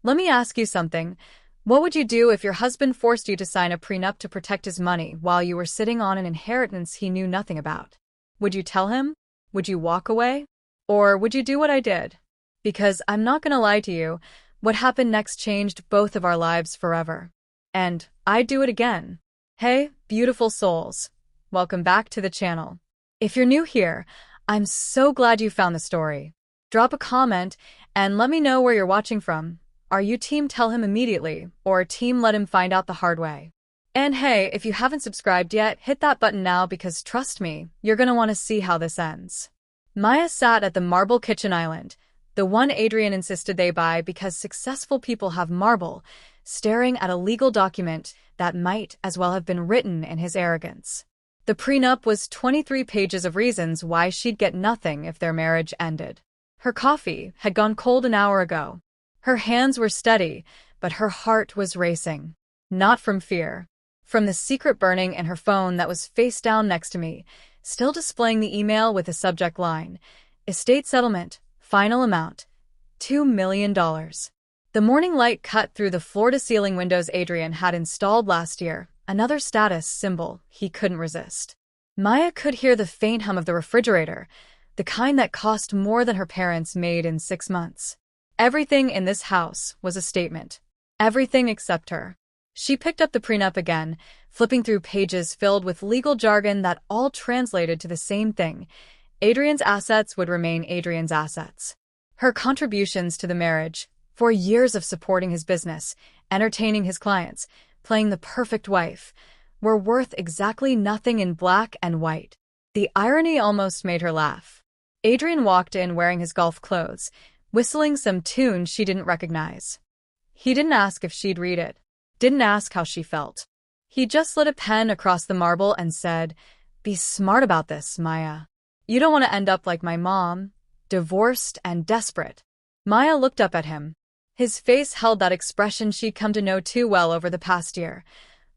Let me ask you something. What would you do if your husband forced you to sign a prenup to protect his money while you were sitting on an inheritance he knew nothing about? Would you tell him? Would you walk away? Or would you do what I did? Because I'm not gonna lie to you, what happened next changed both of our lives forever. And I'd do it again. Hey, beautiful souls. Welcome back to the channel. If you're new here, I'm so glad you found the story. Drop a comment and let me know where you're watching from. Are you team tell him immediately, or team let him find out the hard way? And hey, if you haven't subscribed yet, hit that button now because trust me, you're gonna want to see how this ends. Maya sat at the marble kitchen island, the one Adrian insisted they buy because successful people have marble, staring at a legal document that might as well have been written in his arrogance. The prenup was 23 pages of reasons why she'd get nothing if their marriage ended. Her coffee had gone cold an hour ago. Her hands were steady, but her heart was racing. Not from fear. From the secret burning in her phone that was face down next to me, still displaying the email with the subject line, Estate Settlement, Final Amount, $2 million. The morning light cut through the floor-to-ceiling windows Adrian had installed last year, another status symbol he couldn't resist. Maya could hear the faint hum of the refrigerator, the kind that cost more than her parents made in 6 months. Everything in this house was a statement. Everything except her. She picked up the prenup again, flipping through pages filled with legal jargon that all translated to the same thing. Adrian's assets would remain Adrian's assets. Her contributions to the marriage, for years of supporting his business, entertaining his clients, playing the perfect wife, were worth exactly nothing in black and white. The irony almost made her laugh. Adrian walked in wearing his golf clothes, whistling some tune she didn't recognize. He didn't ask if she'd read it. Didn't ask how she felt. He just slid a pen across the marble and said, "Be smart about this, Maya. You don't want to end up like my mom, divorced and desperate." Maya looked up at him. His face held that expression she'd come to know too well over the past year.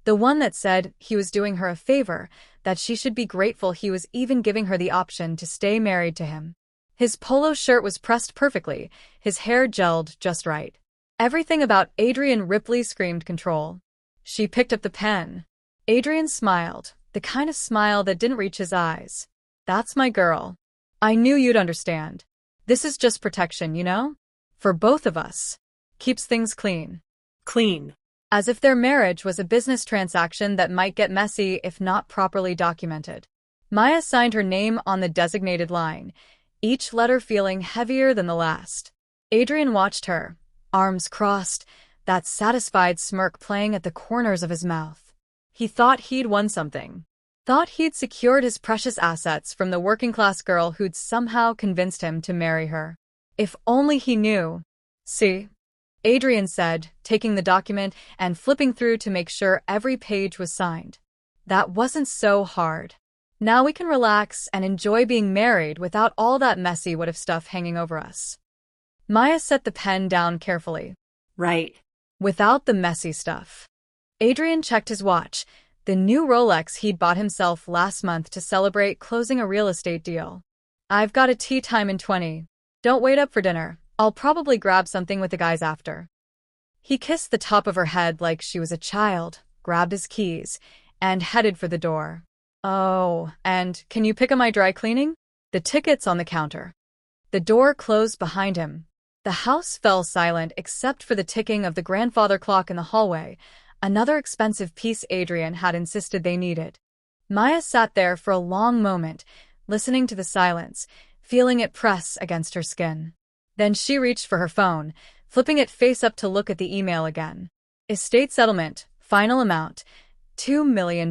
The one that said he was doing her a favor, that she should be grateful he was even giving her the option to stay married to him. His polo shirt was pressed perfectly, his hair gelled just right. Everything about Adrian Ripley screamed control. She picked up the pen. Adrian smiled, the kind of smile that didn't reach his eyes. "That's my girl. I knew you'd understand. This is just protection, you know? For both of us. Keeps things clean." Clean. As if their marriage was a business transaction that might get messy if not properly documented. Maya signed her name on the designated line, each letter feeling heavier than the last. Adrian watched her, arms crossed, that satisfied smirk playing at the corners of his mouth. He thought he'd won something. Thought he'd secured his precious assets from the working-class girl who'd somehow convinced him to marry her. If only he knew. "See?" Adrian said, taking the document and flipping through to make sure every page was signed. "That wasn't so hard. Now we can relax and enjoy being married without all that messy what-if stuff hanging over us." Maya set the pen down carefully. Right. Without the messy stuff. Adrian checked his watch, the new Rolex he'd bought himself last month to celebrate closing a real estate deal. "I've got a tea time in 20. Don't wait up for dinner. I'll probably grab something with the guys after." He kissed the top of her head like she was a child, grabbed his keys, and headed for the door. "Oh, and can you pick up my dry cleaning?" "The ticket's on the counter." The door closed behind him. The house fell silent except for the ticking of the grandfather clock in the hallway, another expensive piece Adrian had insisted they needed. Maya sat there for a long moment, listening to the silence, feeling it press against her skin. Then she reached for her phone, flipping it face up to look at the email again. Estate Settlement, Final Amount, $2 million.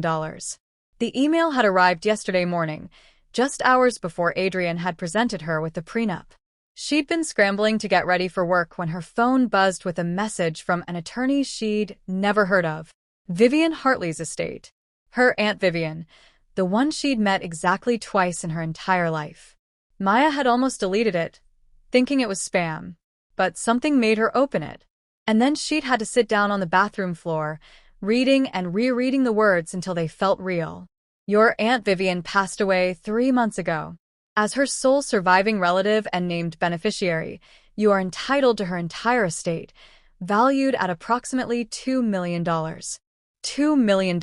The email had arrived yesterday morning, just hours before Adrian had presented her with the prenup. She'd been scrambling to get ready for work when her phone buzzed with a message from an attorney she'd never heard of. Vivian Hartley's estate. Her Aunt Vivian, the one she'd met exactly twice in her entire life. Maya had almost deleted it, thinking it was spam, but something made her open it. And then she'd had to sit down on the bathroom floor, reading and rereading the words until they felt real. "Your Aunt Vivian passed away 3 months ago. As her sole surviving relative and named beneficiary, you are entitled to her entire estate, valued at approximately $2 million. $2 million.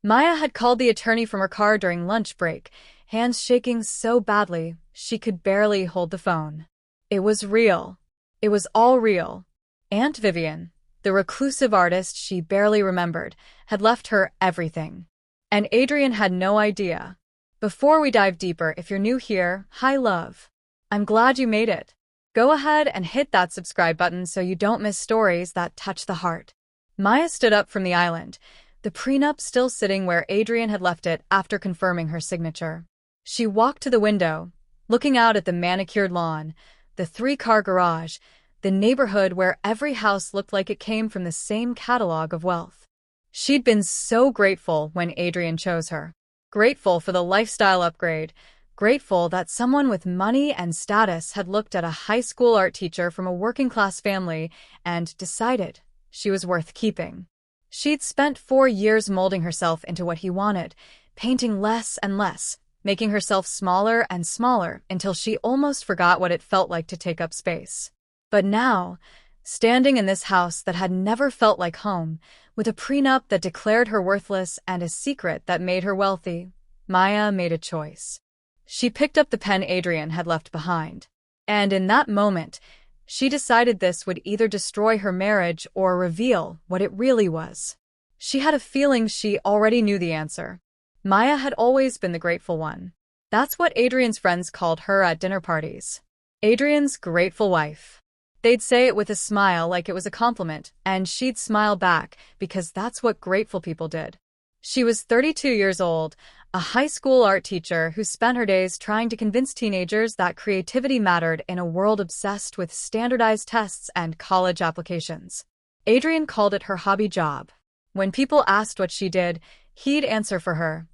Maya had called the attorney from her car during lunch break, hands shaking so badly she could barely hold the phone. It was real. It was all real. Aunt Vivian, the reclusive artist she barely remembered, had left her everything. And Adrian had no idea. Before we dive deeper, if you're new here, hi love. I'm glad you made it. Go ahead and hit that subscribe button so you don't miss stories that touch the heart. Maya stood up from the island, the prenup still sitting where Adrian had left it after confirming her signature. She walked to the window, looking out at the manicured lawn, the three-car garage, the neighborhood where every house looked like it came from the same catalog of wealth. She'd been so grateful when Adrian chose her. Grateful for the lifestyle upgrade. Grateful that someone with money and status had looked at a high school art teacher from a working-class family and decided she was worth keeping. She'd spent 4 years molding herself into what he wanted, painting less and less, making herself smaller and smaller until she almost forgot what it felt like to take up space. But now, standing in this house that had never felt like home, with a prenup that declared her worthless and a secret that made her wealthy, Maya made a choice. She picked up the pen Adrian had left behind. And in that moment, she decided this would either destroy her marriage or reveal what it really was. She had a feeling she already knew the answer. Maya had always been the grateful one. That's what Adrian's friends called her at dinner parties. Adrian's grateful wife. They'd say it with a smile like it was a compliment, and she'd smile back because that's what grateful people did. She was 32 years old, a high school art teacher who spent her days trying to convince teenagers that creativity mattered in a world obsessed with standardized tests and college applications. Adrian called it her hobby job. When people asked what she did, he'd answer for her.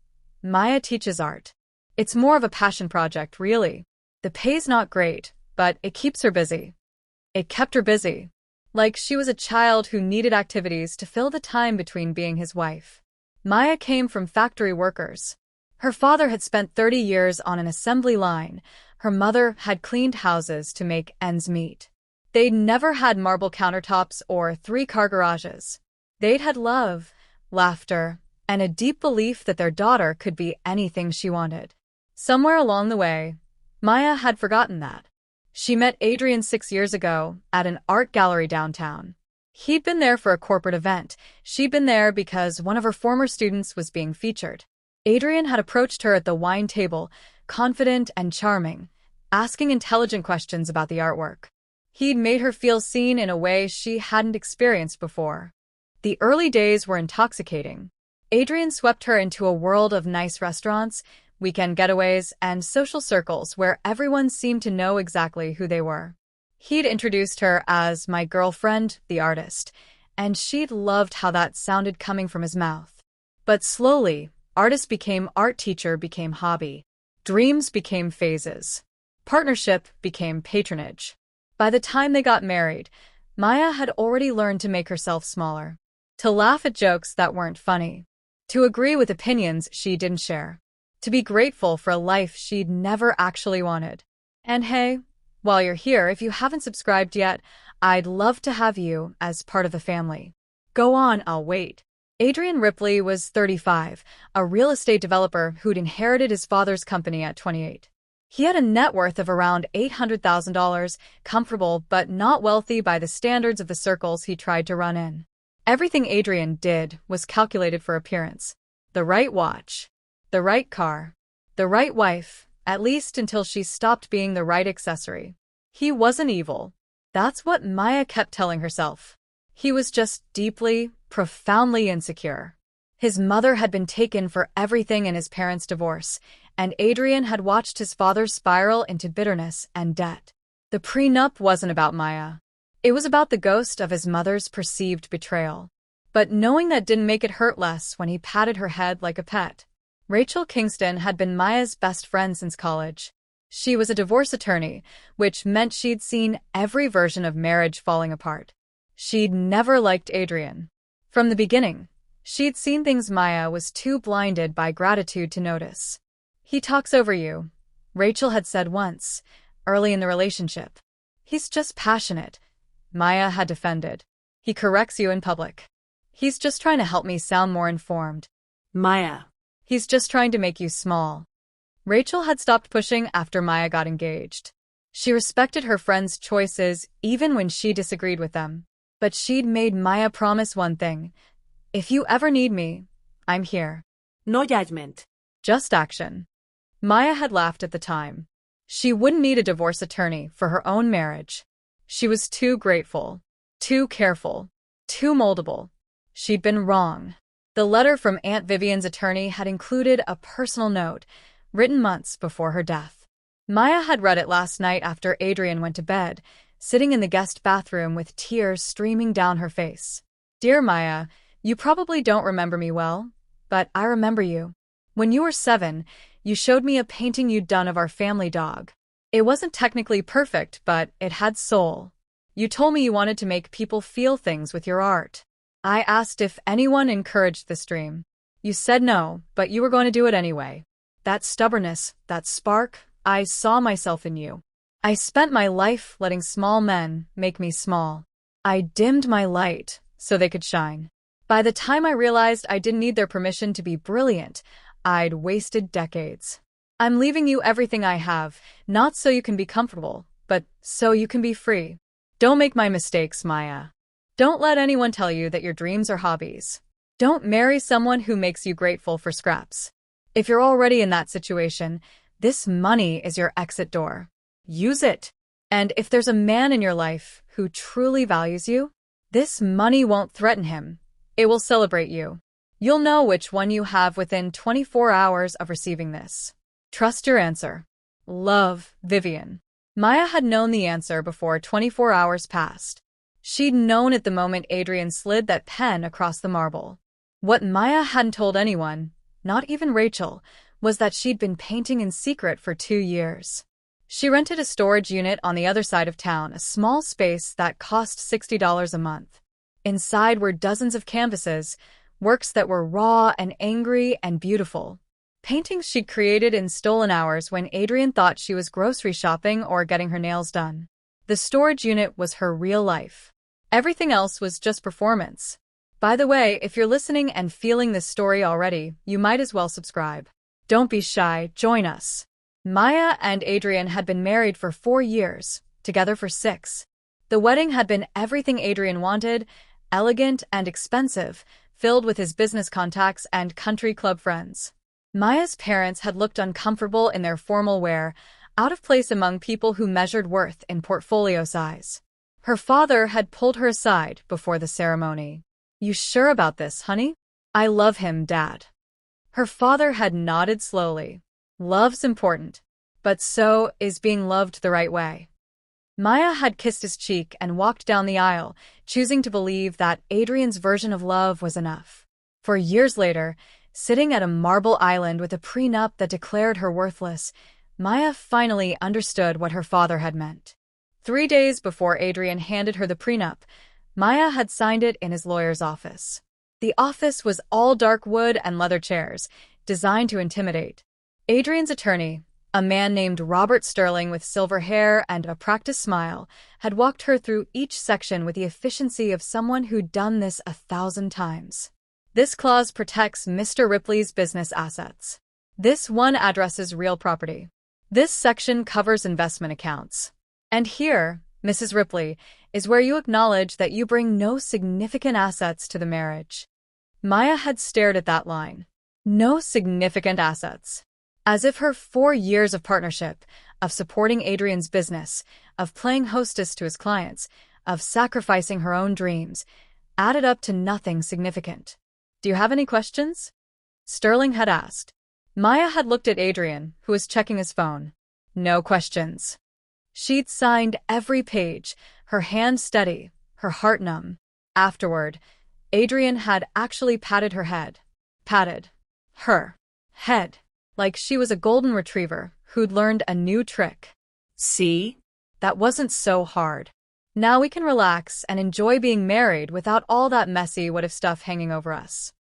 Maya teaches art. It's more of a passion project, really. The pay's not great, but it keeps her busy. It kept her busy. Like she was a child who needed activities to fill the time between being his wife. Maya came from factory workers. Her father had spent 30 years on an assembly line. Her mother had cleaned houses to make ends meet. They'd never had marble countertops or three-car garages. They'd had love, laughter, and a deep belief that their daughter could be anything she wanted. Somewhere along the way, Maya had forgotten that. She met Adrian 6 years ago at an art gallery downtown. He'd been there for a corporate event. She'd been there because one of her former students was being featured. Adrian had approached her at the wine table, confident and charming, asking intelligent questions about the artwork. He'd made her feel seen in a way she hadn't experienced before. The early days were intoxicating. Adrian swept her into a world of nice restaurants, weekend getaways, and social circles where everyone seemed to know exactly who they were. He'd introduced her as my girlfriend, the artist, and she'd loved how that sounded coming from his mouth. But slowly, artist became art, teacher became hobby. Dreams became phases. Partnership became patronage. By the time they got married, Maya had already learned to make herself smaller, to laugh at jokes that weren't funny, to agree with opinions she didn't share, to be grateful for a life she'd never actually wanted. And hey, while you're here, if you haven't subscribed yet, I'd love to have you as part of the family. Go on, I'll wait. Adrian Ripley was 35, a real estate developer who'd inherited his father's company at 28. He had a net worth of around $800,000, comfortable but not wealthy by the standards of the circles he tried to run in. Everything Adrian did was calculated for appearance. The right watch, the right car, the right wife, at least until she stopped being the right accessory. He wasn't evil. That's what Maya kept telling herself. He was just deeply, profoundly insecure. His mother had been taken for everything in his parents' divorce, and Adrian had watched his father spiral into bitterness and debt. The prenup wasn't about Maya. It was about the ghost of his mother's perceived betrayal. But knowing that didn't make it hurt less when he patted her head like a pet. Rachel Kingston had been Maya's best friend since college. She was a divorce attorney, which meant she'd seen every version of marriage falling apart. She'd never liked Adrian. From the beginning, she'd seen things Maya was too blinded by gratitude to notice. He talks over you, Rachel had said once, early in the relationship. He's just passionate. Maya had defended. He corrects you in public. He's just trying to help me sound more informed. Maya. He's just trying to make you small. Rachel had stopped pushing after Maya got engaged. She respected her friend's choices even when she disagreed with them. But she'd made Maya promise one thing. If you ever need me, I'm here. No judgment. Just action. Maya had laughed at the time. She wouldn't need a divorce attorney for her own marriage. She was too grateful, too careful, too moldable. She'd been wrong. The letter from Aunt Vivian's attorney had included a personal note, written months before her death. Maya had read it last night after Adrian went to bed, sitting in the guest bathroom with tears streaming down her face. Dear Maya, you probably don't remember me well, but I remember you. When you were 7, you showed me a painting you'd done of our family dog. It wasn't technically perfect, but it had soul. You told me you wanted to make people feel things with your art. I asked if anyone encouraged this dream. You said no, but you were going to do it anyway. That stubbornness, that spark, I saw myself in you. I spent my life letting small men make me small. I dimmed my light so they could shine. By the time I realized I didn't need their permission to be brilliant, I'd wasted decades. I'm leaving you everything I have, not so you can be comfortable, but so you can be free. Don't make my mistakes, Maya. Don't let anyone tell you that your dreams are hobbies. Don't marry someone who makes you grateful for scraps. If you're already in that situation, this money is your exit door. Use it. And if there's a man in your life who truly values you, this money won't threaten him. It will celebrate you. You'll know which one you have within 24 hours of receiving this. Trust your answer. Love, Vivian. Maya had known the answer before 24 hours passed. She'd known at the moment Adrian slid that pen across the marble. What Maya hadn't told anyone, not even Rachel, was that she'd been painting in secret for 2 years. She rented a storage unit on the other side of town, a small space that cost $60 a month. Inside were dozens of canvases, works that were raw and angry and beautiful. Paintings she'd created in stolen hours when Adrian thought she was grocery shopping or getting her nails done. The storage unit was her real life. Everything else was just performance. By the way, if you're listening and feeling this story already, you might as well subscribe. Don't be shy, join us. Maya and Adrian had been married for 4 years, together for 6. The wedding had been everything Adrian wanted, elegant and expensive, filled with his business contacts and country club friends. Maya's parents had looked uncomfortable in their formal wear, out of place among people who measured worth in portfolio size. Her father had pulled her aside before the ceremony. You sure about this, honey? I love him, Dad. Her father had nodded slowly. Love's important, but so is being loved the right way. Maya had kissed his cheek and walked down the aisle, choosing to believe that Adrian's version of love was enough. For years later, sitting at a marble island with a prenup that declared her worthless, Maya finally understood what her father had meant. 3 days before Adrian handed her the prenup, Maya had signed it in his lawyer's office. The office was all dark wood and leather chairs, designed to intimidate. Adrian's attorney, a man named Robert Sterling with silver hair and a practiced smile, had walked her through each section with the efficiency of someone who'd done this 1,000 times. This clause protects Mr. Ripley's business assets. This one addresses real property. This section covers investment accounts. And here, Mrs. Ripley, is where you acknowledge that you bring no significant assets to the marriage. Maya had stared at that line. No significant assets. As if her 4 years of partnership, of supporting Adrian's business, of playing hostess to his clients, of sacrificing her own dreams, added up to nothing significant. Do you have any questions? Sterling had asked. Maya had looked at Adrian, who was checking his phone. No questions. She'd signed every page, her hand steady, her heart numb. Afterward, Adrian had actually patted her head. Patted her head. Like she was a golden retriever who'd learned a new trick. See? That wasn't so hard. Now we can relax and enjoy being married without all that messy what-if stuff hanging over us.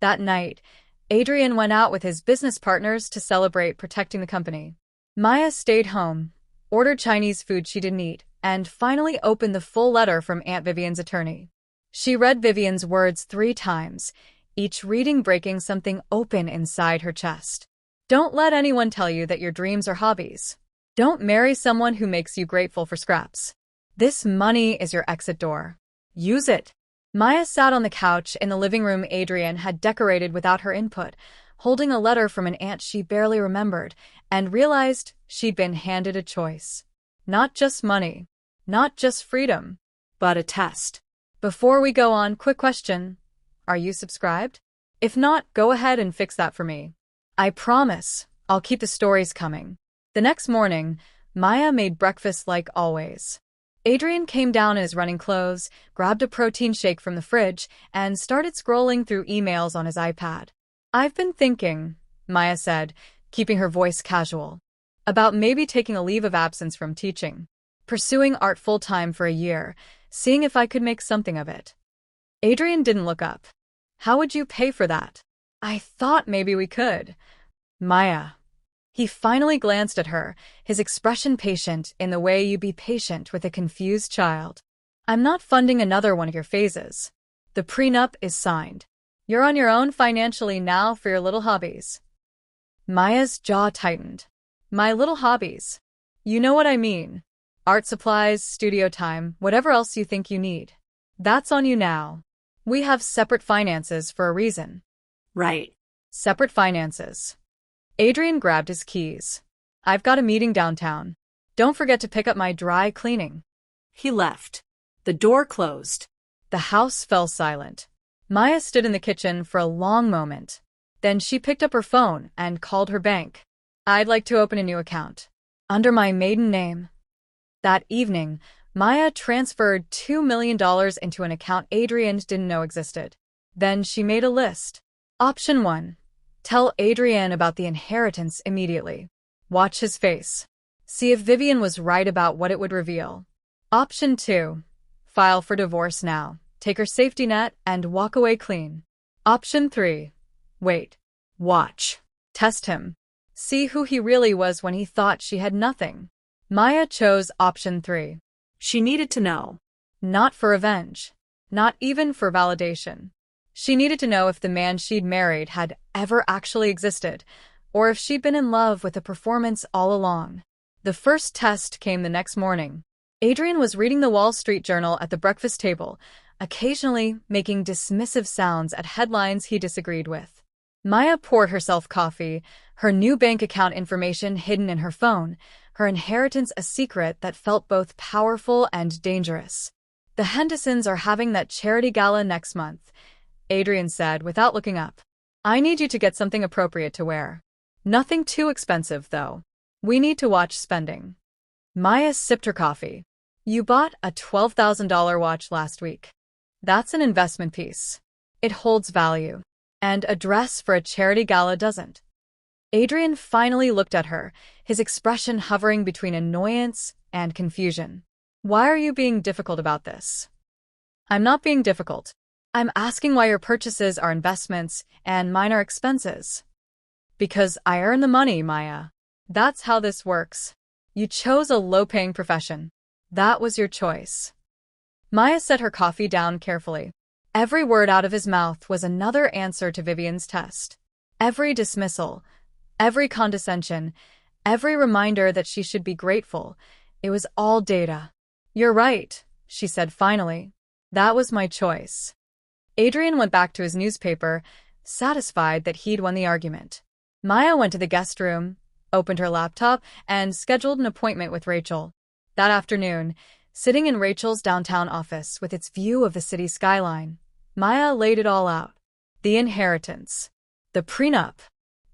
That night, Adrian went out with his business partners to celebrate protecting the company. Maya stayed home, ordered Chinese food she didn't eat, and finally opened the full letter from Aunt Vivian's attorney. She read Vivian's words 3 times, each reading breaking something open inside her chest. Don't let anyone tell you that your dreams are hobbies. Don't marry someone who makes you grateful for scraps. This money is your exit door. Use it. Maya sat on the couch in the living room Adrian had decorated without her input, holding a letter from an aunt she barely remembered, and realized she'd been handed a choice. Not just money. Not just freedom. But a test. Before we go on, quick question. Are you subscribed? If not, go ahead and fix that for me. I promise, I'll keep the stories coming. The next morning, Maya made breakfast like always. Adrian came down in his running clothes, grabbed a protein shake from the fridge, and started scrolling through emails on his iPad. I've been thinking, Maya said, keeping her voice casual, about maybe taking a leave of absence from teaching, pursuing art full-time for a year, seeing if I could make something of it. Adrian didn't look up. How would you pay for that? I thought maybe we could. Maya. He finally glanced at her, his expression patient in the way you be patient with a confused child. I'm not funding another one of your phases. The prenup is signed. You're on your own financially now for your little hobbies. Maya's jaw tightened. My little hobbies. You know what I mean. Art supplies, studio time, whatever else you think you need. That's on you now. We have separate finances for a reason. Right. Separate finances. Adrian grabbed his keys. I've got a meeting downtown. Don't forget to pick up my dry cleaning. He left. The door closed. The house fell silent. Maya stood in the kitchen for a long moment. Then she picked up her phone and called her bank. I'd like to open a new account. Under my maiden name. That evening, Maya transferred $2 million into an account Adrian didn't know existed. Then she made a list. Option 1. Tell Adrian about the inheritance immediately. Watch his face. See if Vivian was right about what it would reveal. Option 2. File for divorce now. Take her safety net and walk away clean. Option 3. Wait. Watch. Test him. See who he really was when he thought she had nothing. Maya chose option 3. She needed to know. Not for revenge. Not even for validation. She needed to know if the man she'd married had ever actually existed, or if she'd been in love with a performance all along. The first test came the next morning. Adrian was reading the Wall Street Journal at the breakfast table, occasionally making dismissive sounds at headlines he disagreed with. Maya poured herself coffee, her new bank account information hidden in her phone, her inheritance a secret that felt both powerful and dangerous. The Hendersons are having that charity gala next month, Adrian said without looking up. I need you to get something appropriate to wear. Nothing too expensive, though. We need to watch spending. Maya sipped her coffee. You bought a $12,000 watch last week. That's an investment piece. It holds value. And a dress for a charity gala doesn't. Adrian finally looked at her, his expression hovering between annoyance and confusion. Why are you being difficult about this? I'm not being difficult. I'm asking why your purchases are investments and mine are expenses. Because I earn the money, Maya. That's how this works. You chose a low-paying profession. That was your choice. Maya set her coffee down carefully. Every word out of his mouth was another answer to Vivian's test. Every dismissal, every condescension, every reminder that she should be grateful. It was all data. You're right, she said finally. That was my choice. Adrian went back to his newspaper, satisfied that he'd won the argument. Maya went to the guest room, opened her laptop, and scheduled an appointment with Rachel. That afternoon, sitting in Rachel's downtown office with its view of the city skyline, Maya laid it all out. The inheritance. The prenup.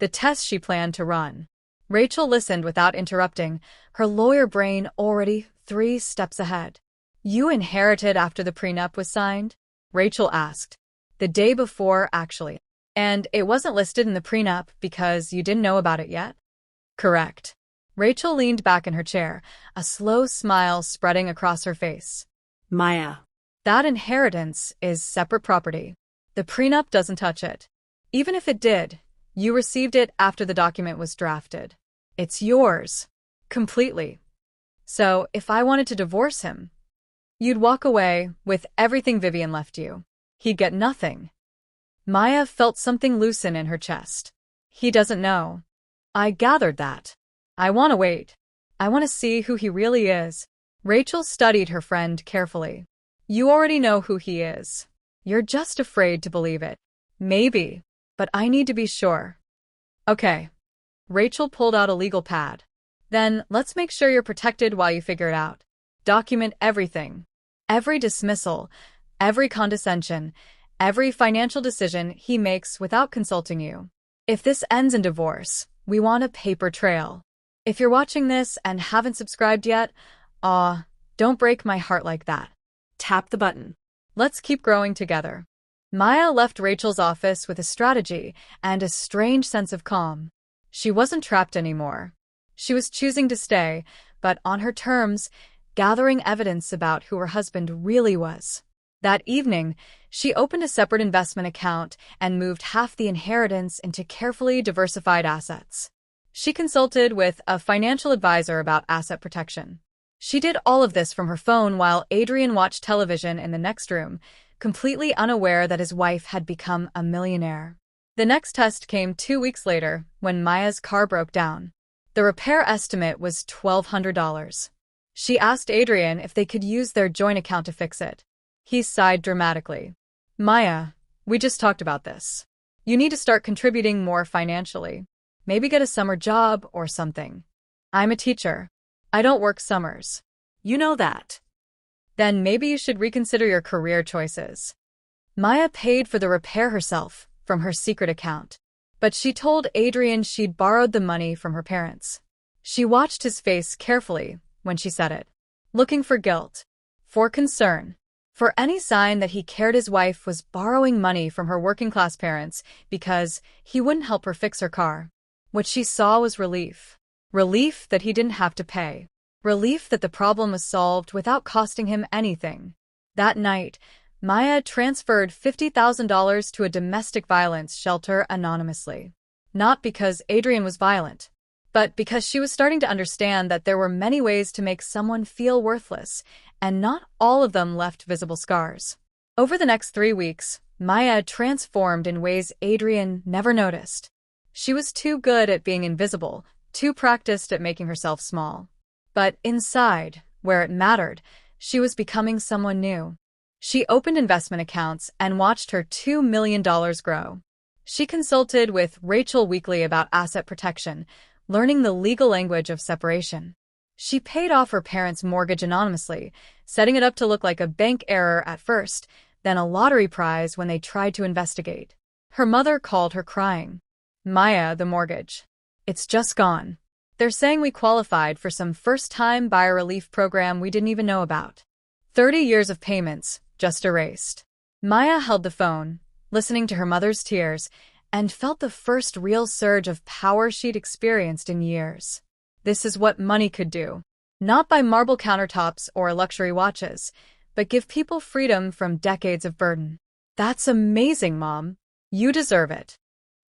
The test she planned to run. Rachel listened without interrupting, her lawyer brain already 3 steps ahead. You inherited after the prenup was signed? Rachel asked. The day before, actually. And it wasn't listed in the prenup because you didn't know about it yet? Correct. Rachel leaned back in her chair, a slow smile spreading across her face. Maya. That inheritance is separate property. The prenup doesn't touch it. Even if it did, you received it after the document was drafted. It's yours. Completely. So, if I wanted to divorce him, you'd walk away with everything Vivian left you. He'd get nothing. Maya felt something loosen in her chest. He doesn't know. I gathered that. I want to wait. I want to see who he really is. Rachel studied her friend carefully. You already know who he is. You're just afraid to believe it. Maybe, but I need to be sure. Okay. Rachel pulled out a legal pad. Then, let's make sure you're protected while you figure it out. Document everything. Every dismissal, every condescension, every financial decision he makes without consulting you. If this ends in divorce, we want a paper trail. If you're watching this and haven't subscribed yet, don't break my heart like that. Tap the button. Let's keep growing together. Maya left Rachel's office with a strategy and a strange sense of calm. She wasn't trapped anymore. She was choosing to stay, but on her terms, gathering evidence about who her husband really was. That evening, she opened a separate investment account and moved half the inheritance into carefully diversified assets. She consulted with a financial advisor about asset protection. She did all of this from her phone while Adrian watched television in the next room, completely unaware that his wife had become a millionaire. The next test came 2 weeks later when Maya's car broke down. The repair estimate was $1,200. She asked Adrian if they could use their joint account to fix it. He sighed dramatically. Maya, we just talked about this. You need to start contributing more financially. Maybe get a summer job or something. I'm a teacher. I don't work summers. You know that. Then maybe you should reconsider your career choices. Maya paid for the repair herself from her secret account. But she told Adrian she'd borrowed the money from her parents. She watched his face carefully when she said it, looking for guilt, for concern, for any sign that he cared. His wife was borrowing money from her working-class parents because he wouldn't help her fix her car. What she saw was relief. Relief that he didn't have to pay. Relief that the problem was solved without costing him anything. That night, Maya transferred $50,000 to a domestic violence shelter anonymously. Not because Adrian was violent, but because she was starting to understand that there were many ways to make someone feel worthless, and not all of them left visible scars. Over the next 3 weeks, Maya transformed in ways Adrian never noticed. She was too good at being invisible, too practiced at making herself small. But inside, where it mattered, she was becoming someone new. She opened investment accounts and watched her $2 million grow. She consulted with Rachel weekly about asset protection, learning the legal language of separation. She paid off her parents' mortgage anonymously, setting it up to look like a bank error at first, then a lottery prize when they tried to investigate. Her mother called her crying. Maya, the mortgage. It's just gone. They're saying we qualified for some first-time buyer relief program we didn't even know about. 30 years of payments, just erased. Maya held the phone, listening to her mother's tears, and felt the first real surge of power she'd experienced in years. This is what money could do. Not buy marble countertops or luxury watches, but give people freedom from decades of burden. That's amazing, Mom. You deserve it.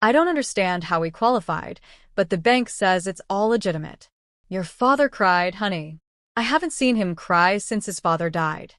I don't understand how we qualified, but the bank says it's all legitimate. Your father cried, honey. I haven't seen him cry since his father died.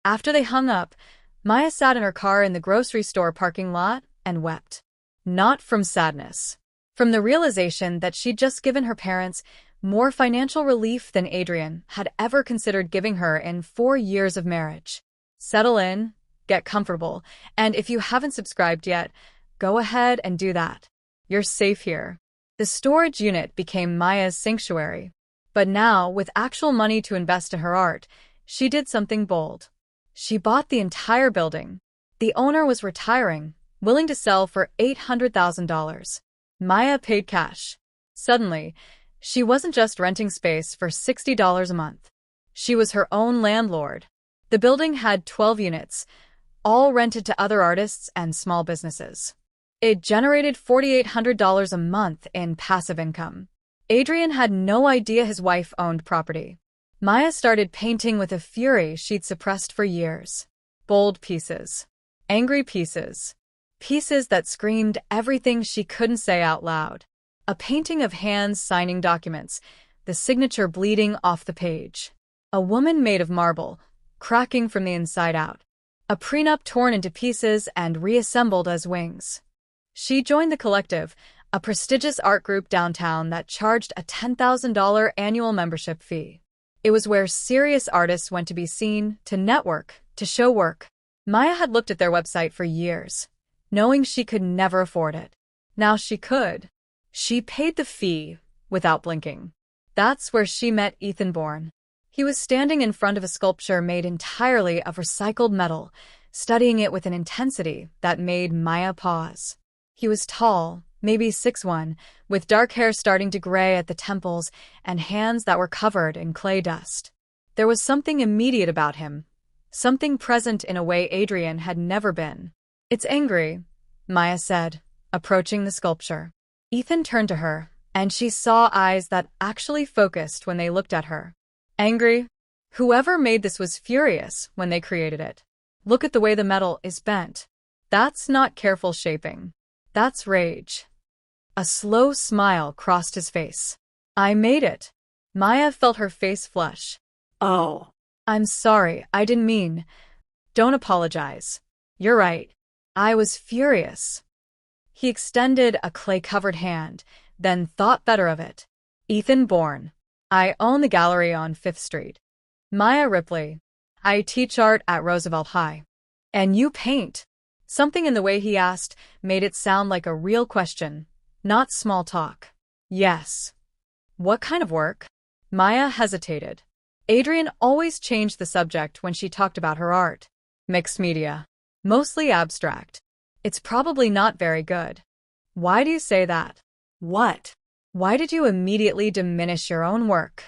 After they hung up, Maya sat in her car in the grocery store parking lot and wept. Not from sadness. From the realization that she'd just given her parents more financial relief than Adrian had ever considered giving her in 4 years of marriage. Settle in, get comfortable, and if you haven't subscribed yet, go ahead and do that. You're safe here. The storage unit became Maya's sanctuary. But now, with actual money to invest in her art, she did something bold. She bought the entire building. The owner was retiring, willing to sell for $800,000. Maya paid cash. Suddenly, she wasn't just renting space for $60 a month. She was her own landlord. The building had 12 units, all rented to other artists and small businesses. It generated $4,800 a month in passive income. Adrian had no idea his wife owned property. Maya started painting with a fury she'd suppressed for years. Bold pieces. Angry pieces. Pieces that screamed everything she couldn't say out loud. A painting of hands signing documents, the signature bleeding off the page. A woman made of marble, cracking from the inside out. A prenup torn into pieces and reassembled as wings. She joined the Collective, a prestigious art group downtown that charged a $10,000 annual membership fee. It was where serious artists went to be seen, to network, to show work. Maya had looked at their website for years, knowing she could never afford it. Now she could. She paid the fee without blinking. That's where she met Ethan Bourne. He was standing in front of a sculpture made entirely of recycled metal, studying it with an intensity that made Maya pause. He was tall, maybe 6'1", with dark hair starting to gray at the temples and hands that were covered in clay dust. There was something immediate about him, something present in a way Adrian had never been. "It's angry," Maya said, approaching the sculpture. Ethan turned to her, and she saw eyes that actually focused when they looked at her. Angry? Whoever made this was furious when they created it. Look at the way the metal is bent. That's not careful shaping. That's rage. A slow smile crossed his face. "I made it." Maya felt her face flush. Oh. "I'm sorry, I didn't mean." "Don't apologize. You're right. I was furious." He extended a clay-covered hand, then thought better of it. "Ethan Bourne. I own the gallery on 5th Street. Maya Ripley. I teach art at Roosevelt High. And you paint." Something in the way he asked made it sound like a real question, not small talk. "Yes." "What kind of work?" Maya hesitated. Adrian always changed the subject when she talked about her art. "Mixed media. Mostly abstract." "It's probably not very good." "Why do you say that?" What? "Why did you immediately diminish your own work?"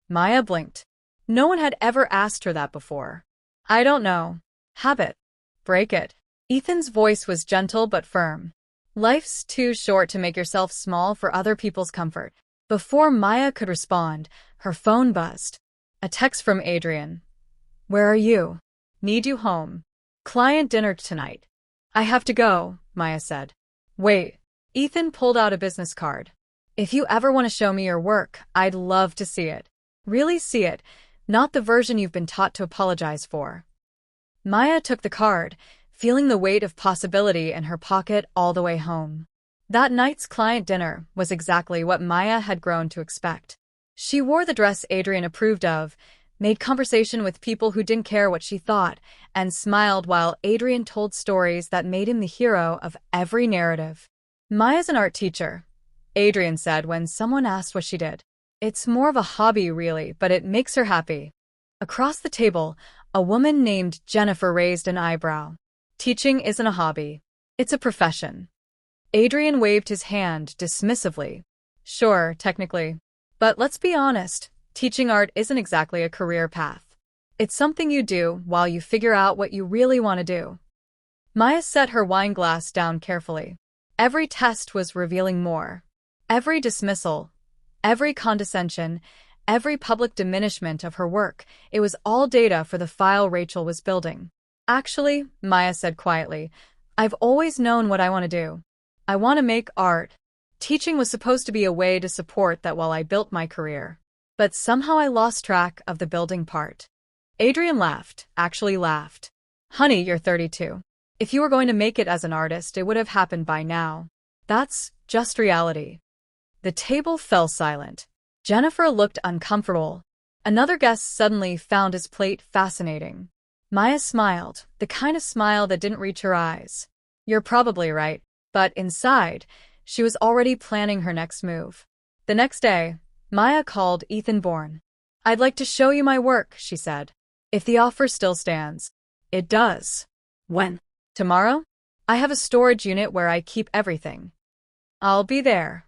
Maya blinked. No one had ever asked her that before. "I don't know. Habit. Break it." Ethan's voice was gentle but firm. "Life's too short to make yourself small for other people's comfort." Before Maya could respond, her phone buzzed. A text from Adrian. "Where are you? Need you home. Client dinner tonight." "I have to go," Maya said. "Wait." Ethan pulled out a business card. "If you ever want to show me your work, I'd love to see it. Really see it, not the version you've been taught to apologize for." Maya took the card, feeling the weight of possibility in her pocket all the way home. That night's client dinner was exactly what Maya had grown to expect. She wore the dress Adrian approved of, made conversation with people who didn't care what she thought, and smiled while Adrian told stories that made him the hero of every narrative. "Maya's an art teacher," Adrian said when someone asked what she did. "It's more of a hobby, really, but it makes her happy." Across the table, a woman named Jennifer raised an eyebrow. "Teaching isn't a hobby. It's a profession." Adrian waved his hand dismissively. "Sure, technically. But let's be honest, teaching art isn't exactly a career path. It's something you do while you figure out what you really want to do." Maya set her wine glass down carefully. Every test was revealing more. Every dismissal, every condescension, every public diminishment of her work, it was all data for the file Rachel was building. "Actually," Maya said quietly, "I've always known what I want to do. I want to make art. Teaching was supposed to be a way to support that while I built my career. But somehow I lost track of the building part." Adrian laughed, actually laughed. "Honey, you're 32. If you were going to make it as an artist, it would have happened by now. That's just reality." The table fell silent. Jennifer looked uncomfortable. Another guest suddenly found his plate fascinating. Maya smiled, the kind of smile that didn't reach her eyes. "You're probably right." But inside, she was already planning her next move. The next day, Maya called Ethan Bourne. "I'd like to show you my work," she said. "If the offer still stands." "It does." When? "Tomorrow? I have a storage unit where I keep everything." "I'll be there."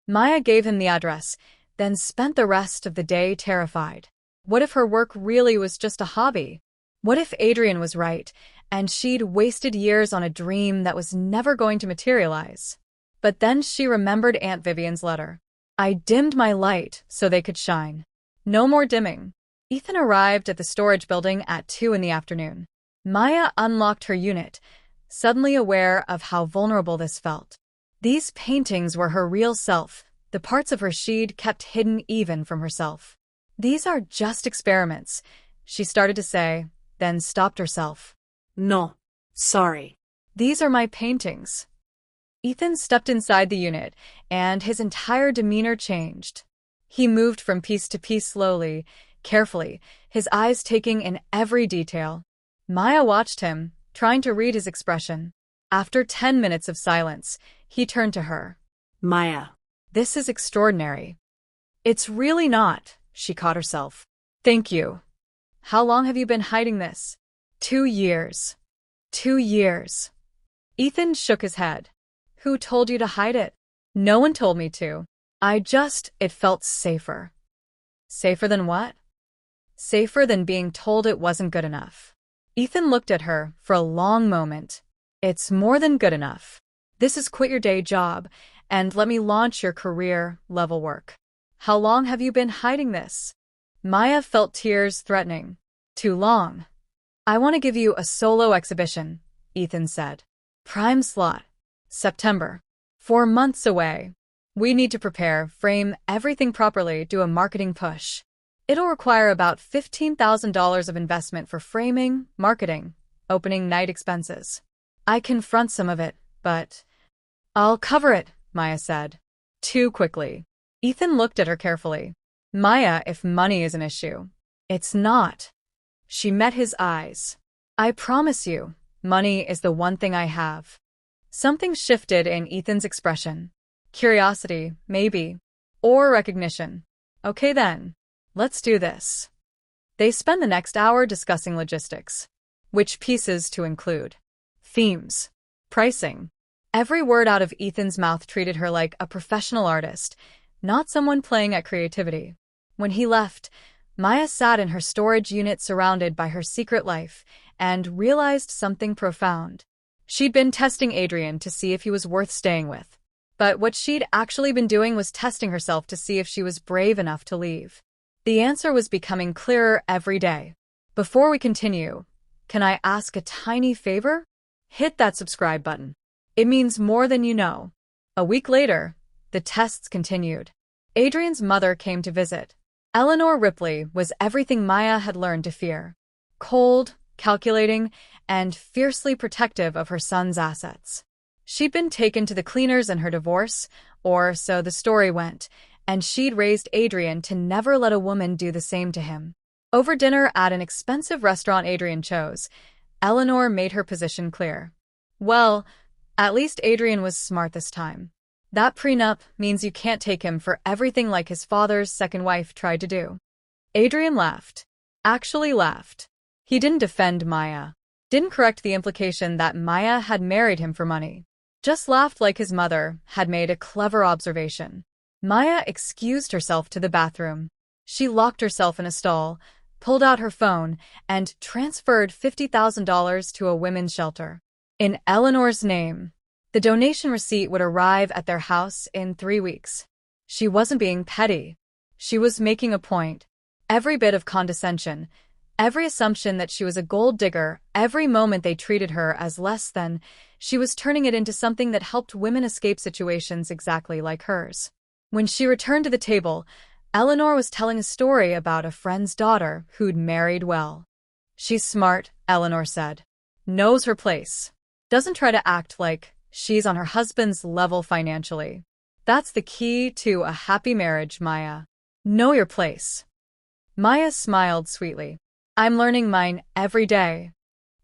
Maya gave him the address, then spent the rest of the day terrified. What if her work really was just a hobby? What if Adrian was right, and she'd wasted years on a dream that was never going to materialize? But then she remembered Aunt Vivian's letter. "I dimmed my light so they could shine." No more dimming. Ethan arrived at the storage building at 2 in the afternoon. Maya unlocked her unit, suddenly aware of how vulnerable this felt. These paintings were her real self, The parts of her she'd kept hidden even from herself. These are just experiments, she started to say, then stopped herself. No, sorry. These are my paintings. Ethan stepped inside the unit, and his entire demeanor changed. He moved from piece to piece slowly, carefully, his eyes taking in every detail. Maya watched him, trying to read his expression. After 10 minutes of silence, he turned to her. Maya. This is extraordinary. It's really not, she caught herself. Thank you. How long have you been hiding this? 2 years. 2 years. Ethan shook his head. Who told you to hide it? No one told me to. It felt safer. Safer than what? Safer than being told it wasn't good enough. Ethan looked at her for a long moment. It's more than good enough. This is quit your day job, and let me launch your career-level work. How long have you been hiding this? Maya felt tears threatening. Too long. I want to give you a solo exhibition, Ethan said. Prime slot. September. 4 months away. We need to prepare, frame everything properly, do a marketing push. It'll require about $15,000 of investment for framing, marketing, opening night expenses. I can front some of it, but I'll cover it, Maya said. Too quickly. Ethan looked at her carefully. Maya, if money is an issue. It's not. She met his eyes. I promise you, money is the one thing I have. Something shifted in Ethan's expression. Curiosity, maybe. Or recognition. Okay then. Let's do this. They spend the next hour discussing logistics. Which pieces to include. Themes. Pricing. Every word out of Ethan's mouth treated her like a professional artist, not someone playing at creativity. When he left, Maya sat in her storage unit surrounded by her secret life and realized something profound. She'd been testing Adrian to see if he was worth staying with. But what she'd actually been doing was testing herself to see if she was brave enough to leave. The answer was becoming clearer every day. Before we continue, can I ask a tiny favor? Hit that subscribe button. It means more than you know. A week later, the tests continued. Adrian's mother came to visit. Eleanor Ripley was everything Maya had learned to fear. Cold, calculating, and fiercely protective of her son's assets. She'd been taken to the cleaners in her divorce, or so the story went, and she'd raised Adrian to never let a woman do the same to him. Over dinner at an expensive restaurant Adrian chose, Eleanor made her position clear. Well, at least Adrian was smart this time. That prenup means you can't take him for everything like his father's second wife tried to do. Adrian laughed. Actually laughed. He didn't defend Maya. Didn't correct the implication that Maya had married him for money. Just laughed like his mother had made a clever observation. Maya excused herself to the bathroom. She locked herself in a stall, pulled out her phone, and transferred $50,000 to a women's shelter. In Eleanor's name. The donation receipt would arrive at their house in 3 weeks. She wasn't being petty. She was making a point. Every bit of condescension, every assumption that she was a gold digger, every moment they treated her as less than, she was turning it into something that helped women escape situations exactly like hers. When she returned to the table, Eleanor was telling a story about a friend's daughter who'd married well. She's smart, Eleanor said. Knows her place. Doesn't try to act like she's on her husband's level financially. That's the key to a happy marriage, Maya. Know your place. Maya smiled sweetly. I'm learning mine every day.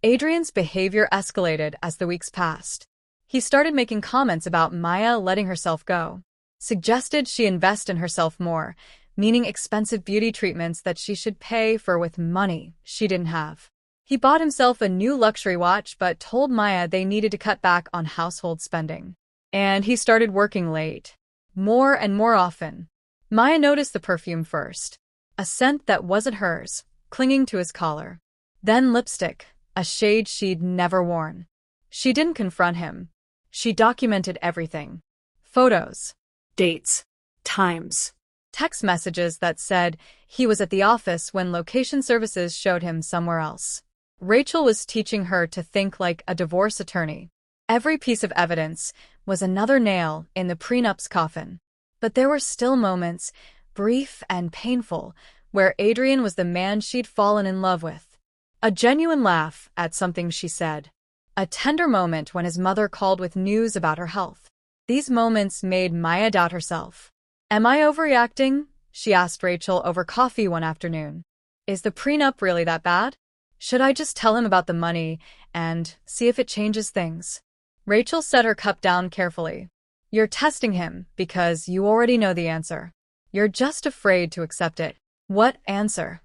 Adrian's behavior escalated as the weeks passed. He started making comments about Maya letting herself go. Suggested she invest in herself more, meaning expensive beauty treatments that she should pay for with money she didn't have. He bought himself a new luxury watch but told Maya they needed to cut back on household spending. And he started working late. More and more often. Maya noticed the perfume first. A scent that wasn't hers, clinging to his collar. Then lipstick, a shade she'd never worn. She didn't confront him. She documented everything. Photos. Dates. Times. Text messages that said he was at the office when location services showed him somewhere else. Rachel was teaching her to think like a divorce attorney. Every piece of evidence was another nail in the prenup's coffin. But there were still moments, brief and painful, where Adrian was the man she'd fallen in love with. A genuine laugh at something she said. A tender moment when his mother called with news about her health. These moments made Maya doubt herself. Am I overreacting? She asked Rachel over coffee one afternoon. Is the prenup really that bad? Should I just tell him about the money and see if it changes things? Rachel set her cup down carefully. You're testing him because you already know the answer. You're just afraid to accept it. What answer?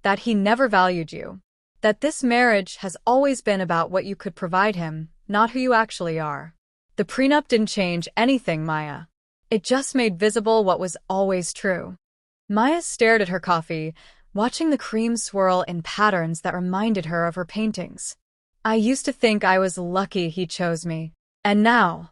That he never valued you. That this marriage has always been about what you could provide him, not who you actually are. The prenup didn't change anything, Maya. It just made visible what was always true. Maya stared at her coffee, watching the cream swirl in patterns that reminded her of her paintings. I used to think I was lucky he chose me. And now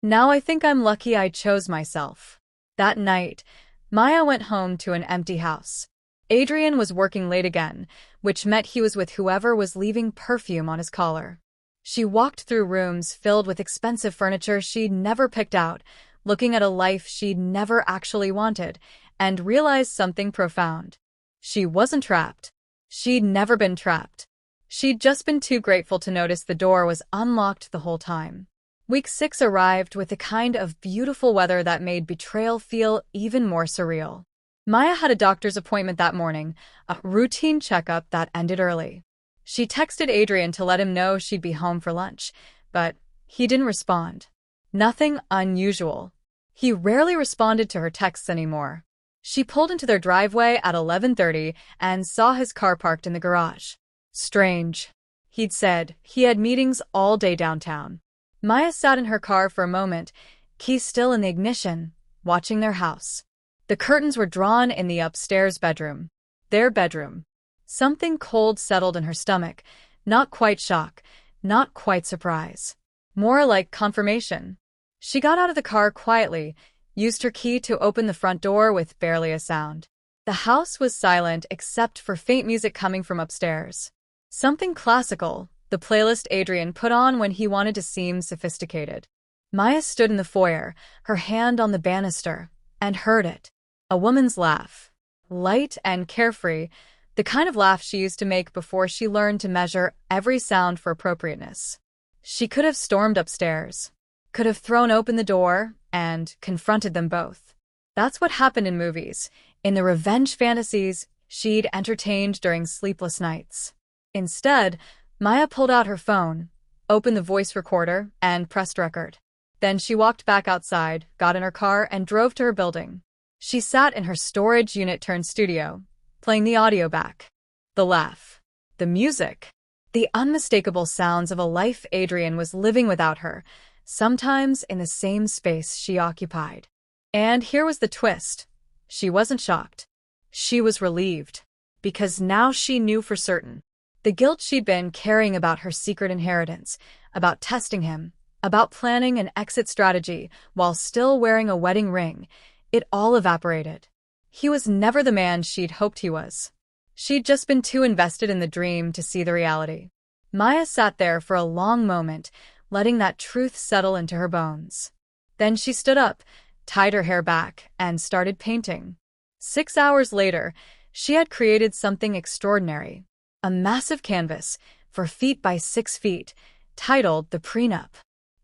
I think I'm lucky I chose myself. That night, Maya went home to an empty house. Adrian was working late again, which meant he was with whoever was leaving perfume on his collar. She walked through rooms filled with expensive furniture she'd never picked out, looking at a life she'd never actually wanted, and realized something profound. She wasn't trapped. She'd never been trapped. She'd just been too grateful to notice the door was unlocked the whole time. Week 6 arrived with the kind of beautiful weather that made betrayal feel even more surreal. Maya had a doctor's appointment that morning, a routine checkup that ended early. She texted Adrian to let him know she'd be home for lunch, but he didn't respond. Nothing unusual. He rarely responded to her texts anymore. She pulled into their driveway at 11:30 and saw his car parked in the garage. Strange, he'd said. He had meetings all day downtown. Maya sat in her car for a moment, key still in the ignition, watching their house. The curtains were drawn in the upstairs bedroom. Their bedroom. Something cold settled in her stomach, not quite shock, not quite surprise. More like confirmation. She got out of the car quietly, used her key to open the front door with barely a sound. The house was silent except for faint music coming from upstairs. Something classical, the playlist Adrian put on when he wanted to seem sophisticated. Maya stood in the foyer, her hand on the banister, and heard it. A woman's laugh. Light and carefree, the kind of laugh she used to make before she learned to measure every sound for appropriateness. She could have stormed upstairs, could have thrown open the door, and confronted them both. That's what happened in movies, in the revenge fantasies she'd entertained during sleepless nights. Instead, Maya pulled out her phone, opened the voice recorder, and pressed record. Then she walked back outside, got in her car, and drove to her building. She sat in her storage unit-turned-studio, playing the audio back. The laugh. The music. The unmistakable sounds of a life Adrian was living without her, sometimes in the same space she occupied. And here was the twist. She wasn't shocked. She was relieved. Because now she knew for certain. The guilt she'd been carrying about her secret inheritance, about testing him, about planning an exit strategy while still wearing a wedding ring, it all evaporated. He was never the man she'd hoped he was. She'd just been too invested in the dream to see the reality. Maya sat there for a long moment, letting that truth settle into her bones. Then she stood up, tied her hair back, and started painting. 6 hours later, she had created something extraordinary. A massive canvas, 4 feet by 6 feet, titled The Prenup.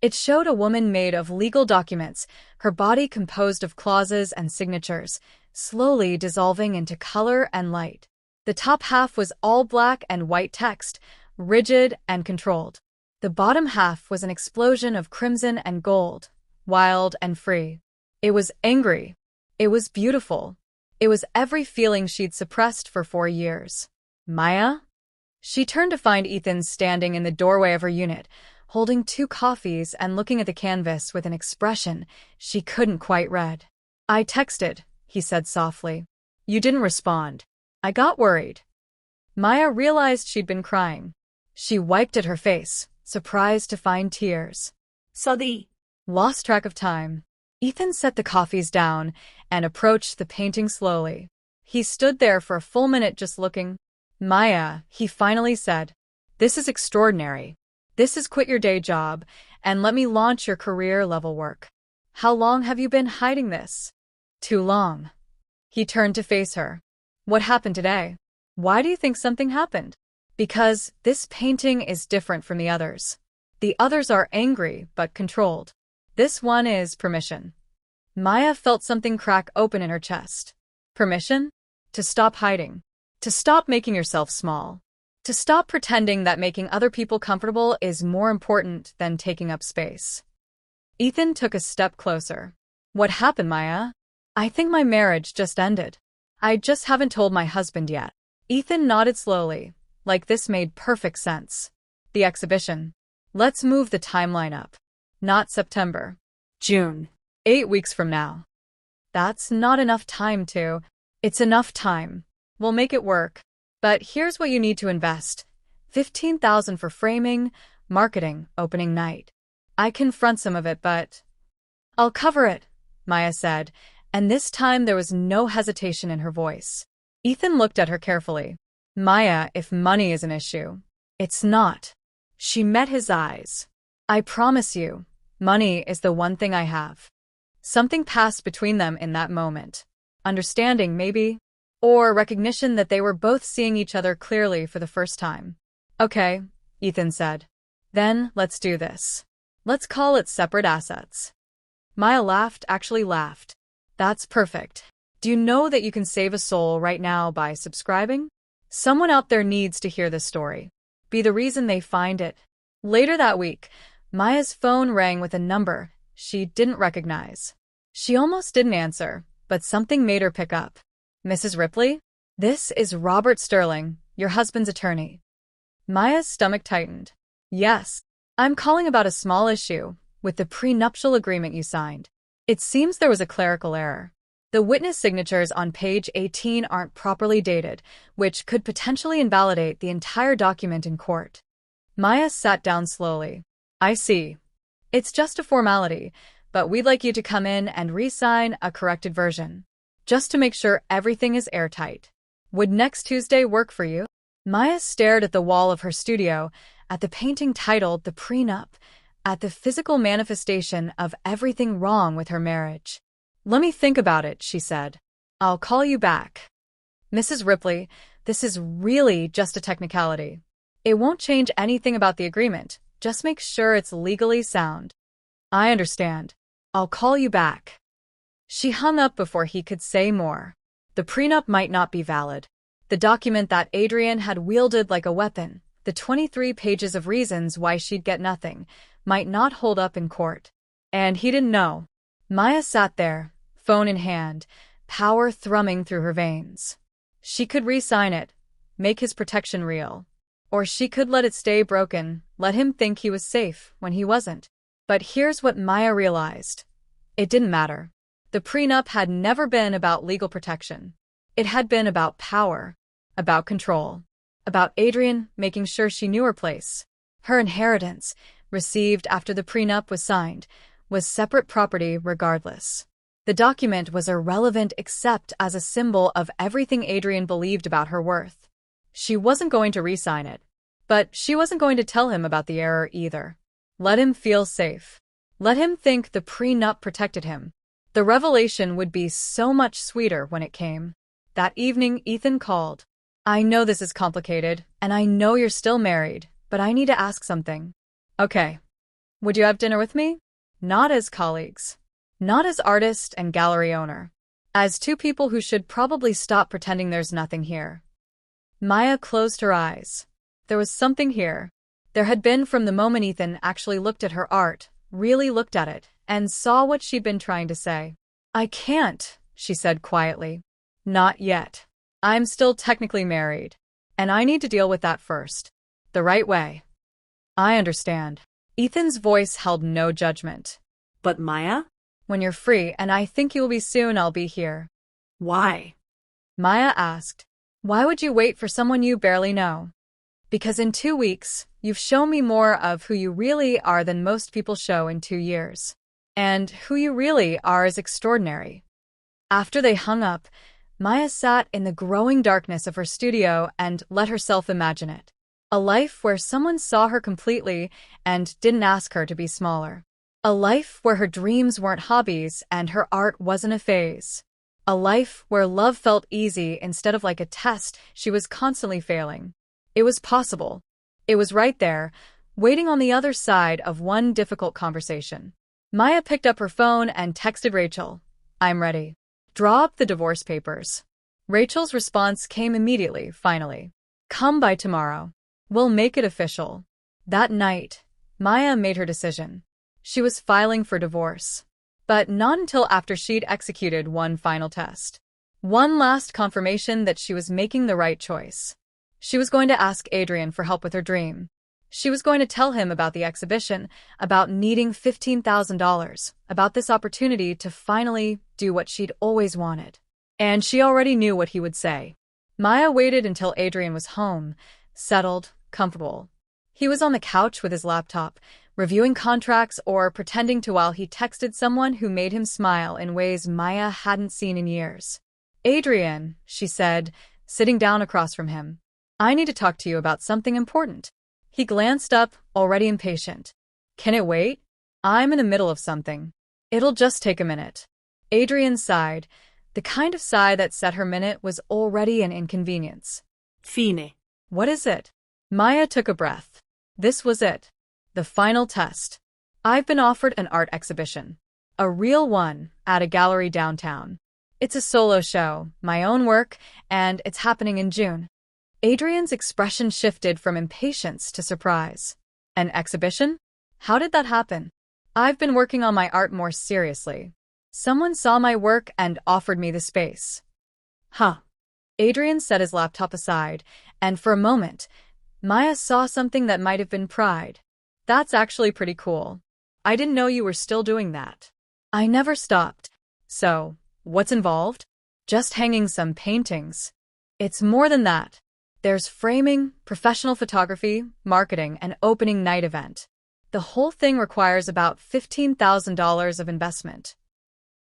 It showed a woman made of legal documents, her body composed of clauses and signatures, slowly dissolving into color and light. The top half was all black and white text, rigid and controlled. The bottom half was an explosion of crimson and gold, wild and free. It was angry. It was beautiful. It was every feeling she'd suppressed for 4 years. Maya? She turned to find Ethan standing in the doorway of her unit, holding 2 coffees and looking at the canvas with an expression she couldn't quite read. I texted, he said softly. You didn't respond. I got worried. Maya realized she'd been crying. She wiped at her face, surprised to find tears. Sorry. Lost track of time. Ethan set the coffees down and approached the painting slowly. He stood there for a full minute just looking. Maya, he finally said, this is extraordinary. This is quit your day job and let me launch your career-level work. How long have you been hiding this? Too long. He turned to face her. What happened today? Why do you think something happened? Because this painting is different from the others. The others are angry but controlled. This one is permission. Maya felt something crack open in her chest. Permission? To stop hiding. To stop making yourself small. To stop pretending that making other people comfortable is more important than taking up space. Ethan took a step closer. What happened, Maya? I think my marriage just ended. I just haven't told my husband yet. Ethan nodded slowly, like this made perfect sense. The exhibition. Let's move the timeline up. Not September. June. 8 weeks from now. That's not enough time to. It's enough time. We'll make it work. But here's what you need to invest. $15,000 for framing, marketing, opening night. I can front some of it, but I'll cover it, Maya said, and this time there was no hesitation in her voice. Ethan looked at her carefully. Maya, if money is an issue, it's not. She met his eyes. I promise you, money is the one thing I have. Something passed between them in that moment. Understanding, maybe? Or recognition that they were both seeing each other clearly for the first time. Okay, Ethan said. Then let's do this. Let's call it separate assets. Maya laughed, actually laughed. That's perfect. Do you know that you can save a soul right now by subscribing? Someone out there needs to hear this story. Be the reason they find it. Later that week, Maya's phone rang with a number she didn't recognize. She almost didn't answer, but something made her pick up. Mrs. Ripley? This is Robert Sterling, your husband's attorney. Maya's stomach tightened. Yes, I'm calling about a small issue with the prenuptial agreement you signed. It seems there was a clerical error. The witness signatures on page 18 aren't properly dated, which could potentially invalidate the entire document in court. Maya sat down slowly. I see. It's just a formality, but we'd like you to come in and re-sign a corrected version, just to make sure everything is airtight. Would next Tuesday work for you? Maya stared at the wall of her studio, at the painting titled The Prenup, at the physical manifestation of everything wrong with her marriage. Let me think about it, she said. I'll call you back. Mrs. Ripley, this is really just a technicality. It won't change anything about the agreement. Just make sure it's legally sound. I understand. I'll call you back. She hung up before he could say more. The prenup might not be valid. The document that Adrian had wielded like a weapon, the 23 pages of reasons why she'd get nothing, might not hold up in court. And he didn't know. Maya sat there, phone in hand, power thrumming through her veins. She could re-sign it, make his protection real. Or she could let it stay broken, let him think he was safe when he wasn't. But here's what Maya realized. It didn't matter. The prenup had never been about legal protection. It had been about power, about control, about Adrian making sure she knew her place. Her inheritance, received after the prenup was signed, was separate property regardless. The document was irrelevant except as a symbol of everything Adrian believed about her worth. She wasn't going to re-sign it, but she wasn't going to tell him about the error either. Let him feel safe. Let him think the prenup protected him. The revelation would be so much sweeter when it came. That evening, Ethan called. I know this is complicated, and I know you're still married, but I need to ask something. Okay. Would you have dinner with me? Not as colleagues. Not as artist and gallery owner. As two people who should probably stop pretending there's nothing here. Maya closed her eyes. There was something here. There had been from the moment Ethan actually looked at her art, really looked at it, and saw what she'd been trying to say. I can't, she said quietly. Not yet. I'm still technically married, and I need to deal with that first. The right way. I understand. Ethan's voice held no judgment. But Maya? When you're free, and I think you will be soon, I'll be here. Why? Maya asked. Why would you wait for someone you barely know? Because in 2 weeks, you've shown me more of who you really are than most people show in 2 years. And who you really are is extraordinary. After they hung up, Maya sat in the growing darkness of her studio and let herself imagine it. A life where someone saw her completely and didn't ask her to be smaller. A life where her dreams weren't hobbies and her art wasn't a phase. A life where love felt easy instead of like a test she was constantly failing. It was possible. It was right there, waiting on the other side of one difficult conversation. Maya picked up her phone and texted Rachel, "I'm ready. Draw up the divorce papers." Rachel's response came immediately, finally. "Come by tomorrow. We'll make it official." That night, Maya made her decision. She was filing for divorce. But not until after she'd executed one final test. One last confirmation that she was making the right choice. She was going to ask Adrian for help with her dream. She was going to tell him about the exhibition, about needing $15,000, about this opportunity to finally do what she'd always wanted. And she already knew what he would say. Maya waited until Adrian was home, settled, comfortable. He was on the couch with his laptop, reviewing contracts or pretending to while he texted someone who made him smile in ways Maya hadn't seen in years. "Adrian," she said, sitting down across from him. "I need to talk to you about something important." He glanced up, already impatient. "Can it wait? I'm in the middle of something. It'll just take a minute." Adrian sighed, the kind of sigh that said her minute was already an inconvenience. Fine. "What is it?" Maya took a breath. This was it. The final test. "I've been offered an art exhibition. A real one, at a gallery downtown. It's a solo show, my own work, and it's happening in June." Adrian's expression shifted from impatience to surprise. "An exhibition? How did that happen?" "I've been working on my art more seriously. Someone saw my work and offered me the space." Huh. Adrian set his laptop aside, and for a moment, Maya saw something that might have been pride. "That's actually pretty cool. I didn't know you were still doing that." "I never stopped." "So, what's involved?" "Just hanging some paintings." "It's more than that. There's framing, professional photography, marketing, and opening night event. The whole thing requires about $15,000 of investment."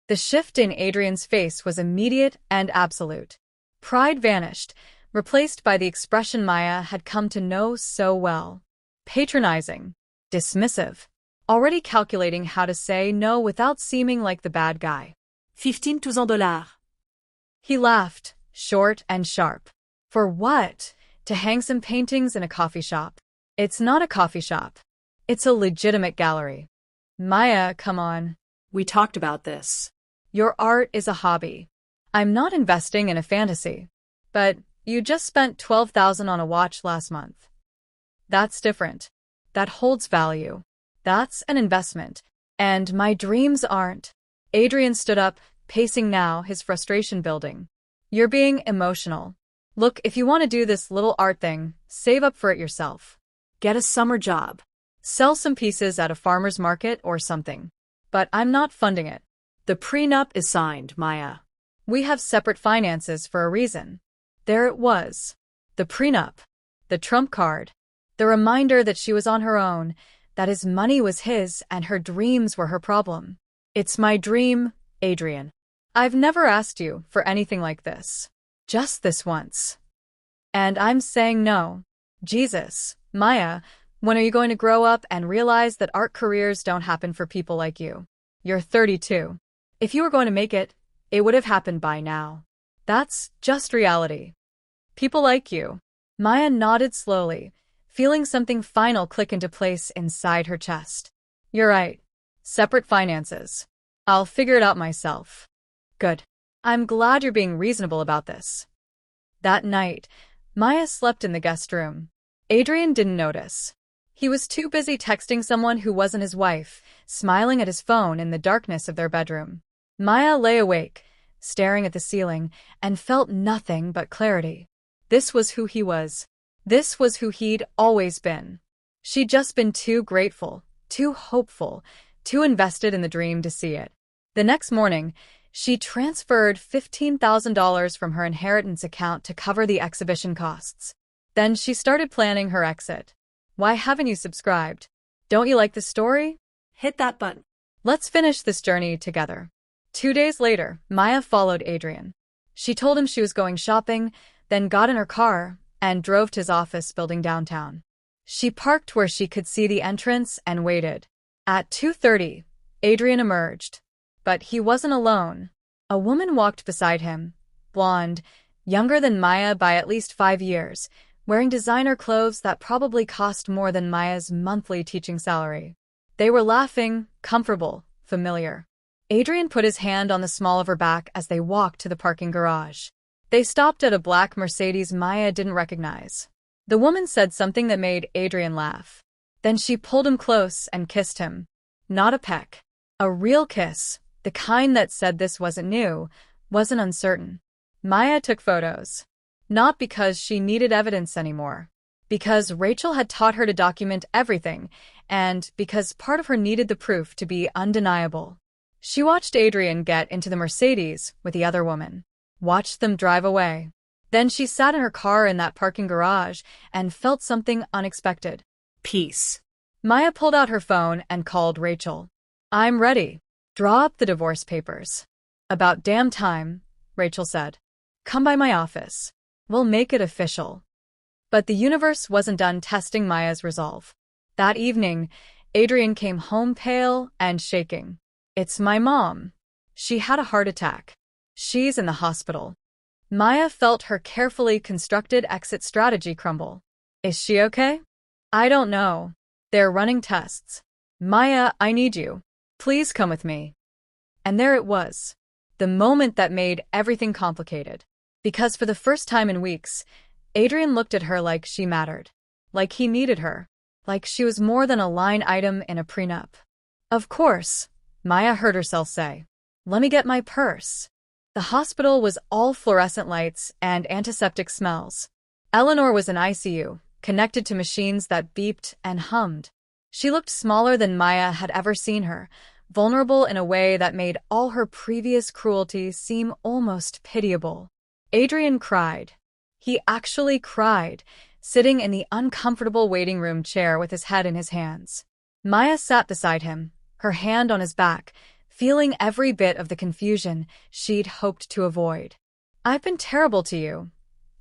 The shift in Adrian's face was immediate and absolute. Pride vanished, replaced by the expression Maya had come to know so well. Patronizing. Dismissive. Already calculating how to say no without seeming like the bad guy. $15,000. He laughed, short and sharp. "For what? To hang some paintings in a coffee shop?" "It's not a coffee shop. It's a legitimate gallery." "Maya, come on. We talked about this. Your art is a hobby. I'm not investing in a fantasy. But you just spent $12,000 on a watch last month. That's different. That holds value. That's an investment. And my dreams aren't." Adrian stood up, pacing now, his frustration building. "You're being emotional. Look, if you want to do this little art thing, save up for it yourself. Get a summer job. Sell some pieces at a farmer's market or something. But I'm not funding it. The prenup is signed, Maya." "We have separate finances for a reason." There it was. The prenup. The trump card. The reminder that she was on her own, that his money was his and her dreams were her problem. "It's my dream, Adrian. I've never asked you for anything like this. Just this once. And I'm saying no." Jesus, Maya, when are you going to grow up and realize that art careers don't happen for people like you? You're 32. If you were going to make it, it would have happened by now. That's just reality. People like you. Maya nodded slowly, feeling something final click into place inside her chest. "You're right. Separate finances. I'll figure it out myself." "Good. I'm glad you're being reasonable about this." That night, Maya slept in the guest room. Adrian didn't notice. He was too busy texting someone who wasn't his wife, smiling at his phone in the darkness of their bedroom. Maya lay awake, staring at the ceiling, and felt nothing but clarity. This was who he was. This was who he'd always been. She'd just been too grateful, too hopeful, too invested in the dream to see it. The next morning, she transferred $15,000 from her inheritance account to cover the exhibition costs. Then she started planning her exit. Why haven't you subscribed? Don't you like the story? Hit that button. Let's finish this journey together. 2 days later, Maya followed Adrian. She told him she was going shopping, then got in her car and drove to his office building downtown. She parked where she could see the entrance and waited. At 2:30, Adrian emerged. But he wasn't alone. A woman walked beside him, blonde, younger than Maya by at least 5 years, wearing designer clothes that probably cost more than Maya's monthly teaching salary. They were laughing, comfortable, familiar. Adrian put his hand on the small of her back as they walked to the parking garage. They stopped at a black Mercedes Maya didn't recognize. The woman said something that made Adrian laugh. Then she pulled him close and kissed him. Not a peck. A real kiss, the kind that said this wasn't new, wasn't uncertain. Maya took photos. Not because she needed evidence anymore. Because Rachel had taught her to document everything, and because part of her needed the proof to be undeniable. She watched Adrian get into the Mercedes with the other woman. Watched them drive away. Then she sat in her car in that parking garage and felt something unexpected. Peace. Maya pulled out her phone and called Rachel. I'm ready. Draw up the divorce papers. About damn time, Rachel said. Come by my office. We'll make it official. But the universe wasn't done testing Maya's resolve. That evening, Adrian came home pale and shaking. It's my mom. She had a heart attack. She's in the hospital. Maya felt her carefully constructed exit strategy crumble. Is she okay? I don't know. They're running tests. Maya, I need you. Please come with me. And there it was. The moment that made everything complicated. Because for the first time in weeks, Adrian looked at her like she mattered. Like he needed her. Like she was more than a line item in a prenup. Of course, Maya heard herself say. Let me get my purse. The hospital was all fluorescent lights and antiseptic smells. Eleanor was in ICU, connected to machines that beeped and hummed. She looked smaller than Maya had ever seen her, vulnerable in a way that made all her previous cruelty seem almost pitiable. Adrian cried. He actually cried, sitting in the uncomfortable waiting room chair with his head in his hands. Maya sat beside him, her hand on his back, feeling every bit of the confusion she'd hoped to avoid. I've been terrible to you,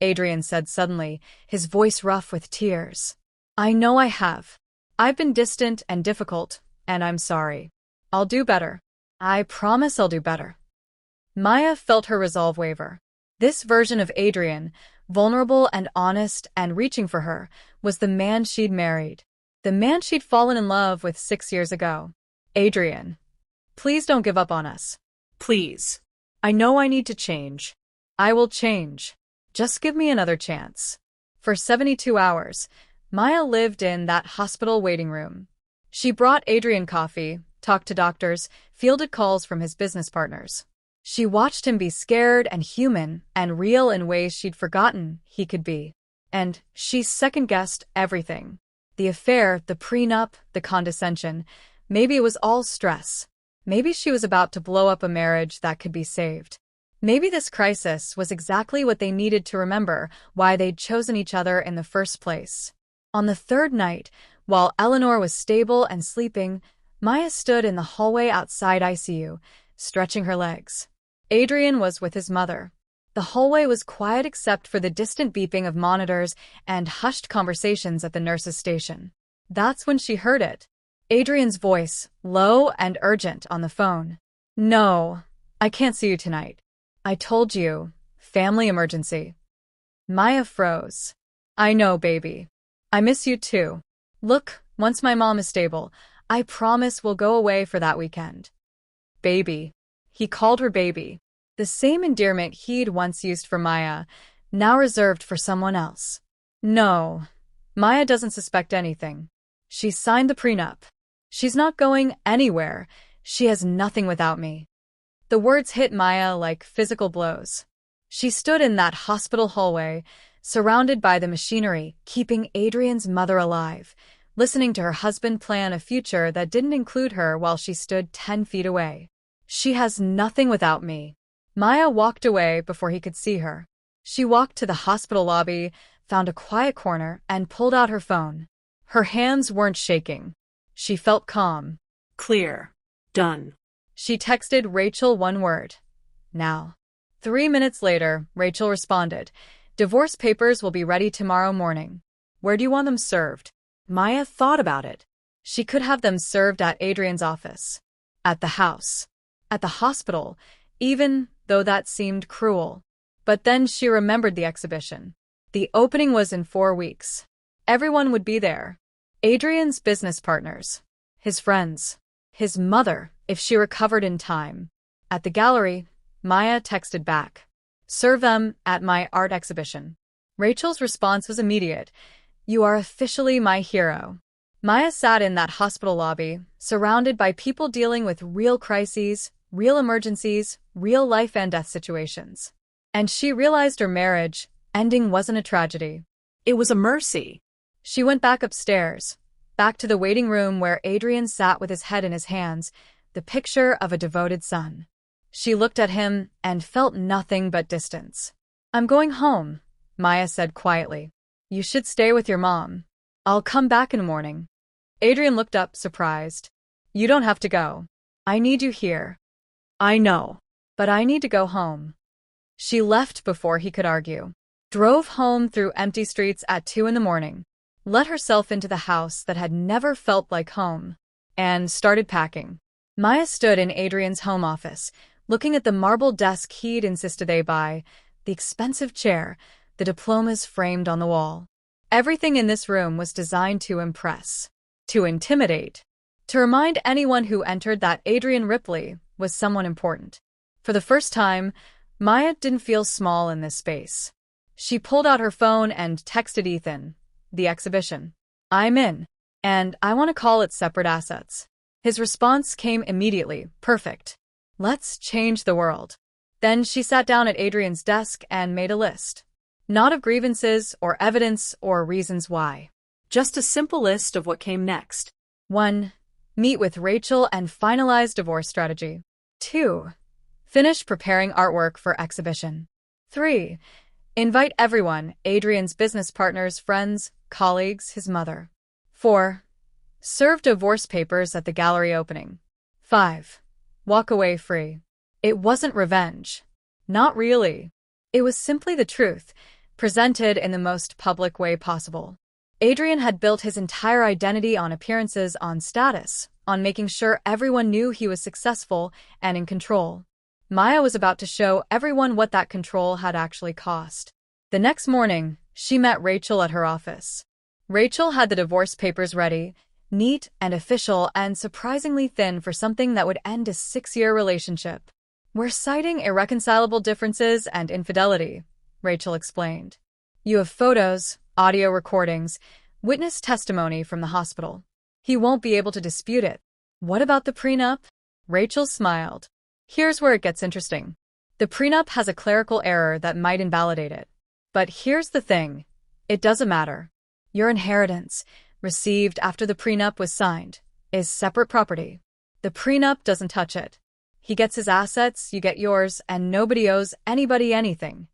Adrian said suddenly, his voice rough with tears. I know I have. I've been distant and difficult, and I'm sorry. I'll do better. I promise I'll do better. Maya felt her resolve waver. This version of Adrian, vulnerable and honest and reaching for her, was the man she'd married. The man she'd fallen in love with 6 years ago. Adrian. Please don't give up on us. Please. I know I need to change. I will change. Just give me another chance. For 72 hours, Maya lived in that hospital waiting room. She brought Adrian coffee, talked to doctors, fielded calls from his business partners. She watched him be scared and human and real in ways she'd forgotten he could be. And she second-guessed everything. The affair, the prenup, the condescension. Maybe it was all stress. Maybe she was about to blow up a marriage that could be saved. Maybe this crisis was exactly what they needed to remember why they'd chosen each other in the first place. On the third night, while Eleanor was stable and sleeping, Maya stood in the hallway outside ICU, stretching her legs. Adrian was with his mother. The hallway was quiet except for the distant beeping of monitors and hushed conversations at the nurse's station. That's when she heard it. Adrian's voice, low and urgent on the phone. No, I can't see you tonight. I told you, family emergency. Maya froze. I know, baby. I miss you too. Look, once my mom is stable, I promise we'll go away for that weekend. Baby. He called her baby. The same endearment he'd once used for Maya, now reserved for someone else. No, Maya doesn't suspect anything. She signed the prenup. She's not going anywhere. She has nothing without me. The words hit Maya like physical blows. She stood in that hospital hallway, surrounded by the machinery, keeping Adrian's mother alive, listening to her husband plan a future that didn't include her while she stood 10 feet away. She has nothing without me. Maya walked away before he could see her. She walked to the hospital lobby, found a quiet corner, and pulled out her phone. Her hands weren't shaking. She felt calm. Clear. Done. She texted Rachel one word. Now. 3 minutes later, Rachel responded. Divorce papers will be ready tomorrow morning. Where do you want them served? Maya thought about it. She could have them served at Adrian's office. At the house. At the hospital, even though that seemed cruel. But then she remembered the exhibition. The opening was in 4 weeks. Everyone would be there. Adrian's business partners. His friends. His mother, if she recovered in time. At the gallery, Maya texted back. Serve them at my art exhibition. Rachel's response was immediate. You are officially my hero. Maya sat in that hospital lobby, surrounded by people dealing with real crises, real emergencies, real life and death situations. And she realized her marriage ending wasn't a tragedy. It was a mercy. She went back upstairs, back to the waiting room where Adrian sat with his head in his hands, the picture of a devoted son. She looked at him and felt nothing but distance. I'm going home, Maya said quietly. You should stay with your mom. I'll come back in the morning. Adrian looked up, surprised. You don't have to go. I need you here. I know. But I need to go home. She left before he could argue. Drove home through empty streets at 2 a.m, let herself into the house that had never felt like home, and started packing. Maya stood in Adrian's home office, looking at the marble desk he'd insisted they buy, the expensive chair, the diplomas framed on the wall. Everything in this room was designed to impress, to intimidate, to remind anyone who entered that Adrian Ripley was someone important. For the first time, Maya didn't feel small in this space. She pulled out her phone and texted Ethan, the exhibition. I'm in, and I want to call it separate assets. His response came immediately, perfect. Let's change the world. Then she sat down at Adrian's desk and made a list. Not of grievances or evidence or reasons why. Just a simple list of what came next. 1. Meet with Rachel and finalize divorce strategy. 2. Finish preparing artwork for exhibition. 3. Invite everyone, Adrian's business partners, friends, colleagues, his mother. 4. Serve divorce papers at the gallery opening. 5. Walk away free. It wasn't revenge. Not really. It was simply the truth, presented in the most public way possible. Adrian had built his entire identity on appearances, on status, on making sure everyone knew he was successful and in control. Maya was about to show everyone what that control had actually cost. The next morning, she met Rachel at her office. Rachel had the divorce papers ready, neat and official and surprisingly thin for something that would end a 6-year relationship. We're citing irreconcilable differences and infidelity, Rachel explained. You have photos, audio recordings, witness testimony from the hospital. He won't be able to dispute it. What about the prenup? Rachel smiled. Here's where it gets interesting. The prenup has a clerical error that might invalidate it. But here's the thing. It doesn't matter. Your inheritance, received after the prenup was signed, is separate property. The prenup doesn't touch it. He gets his assets, you get yours, and nobody owes anybody anything.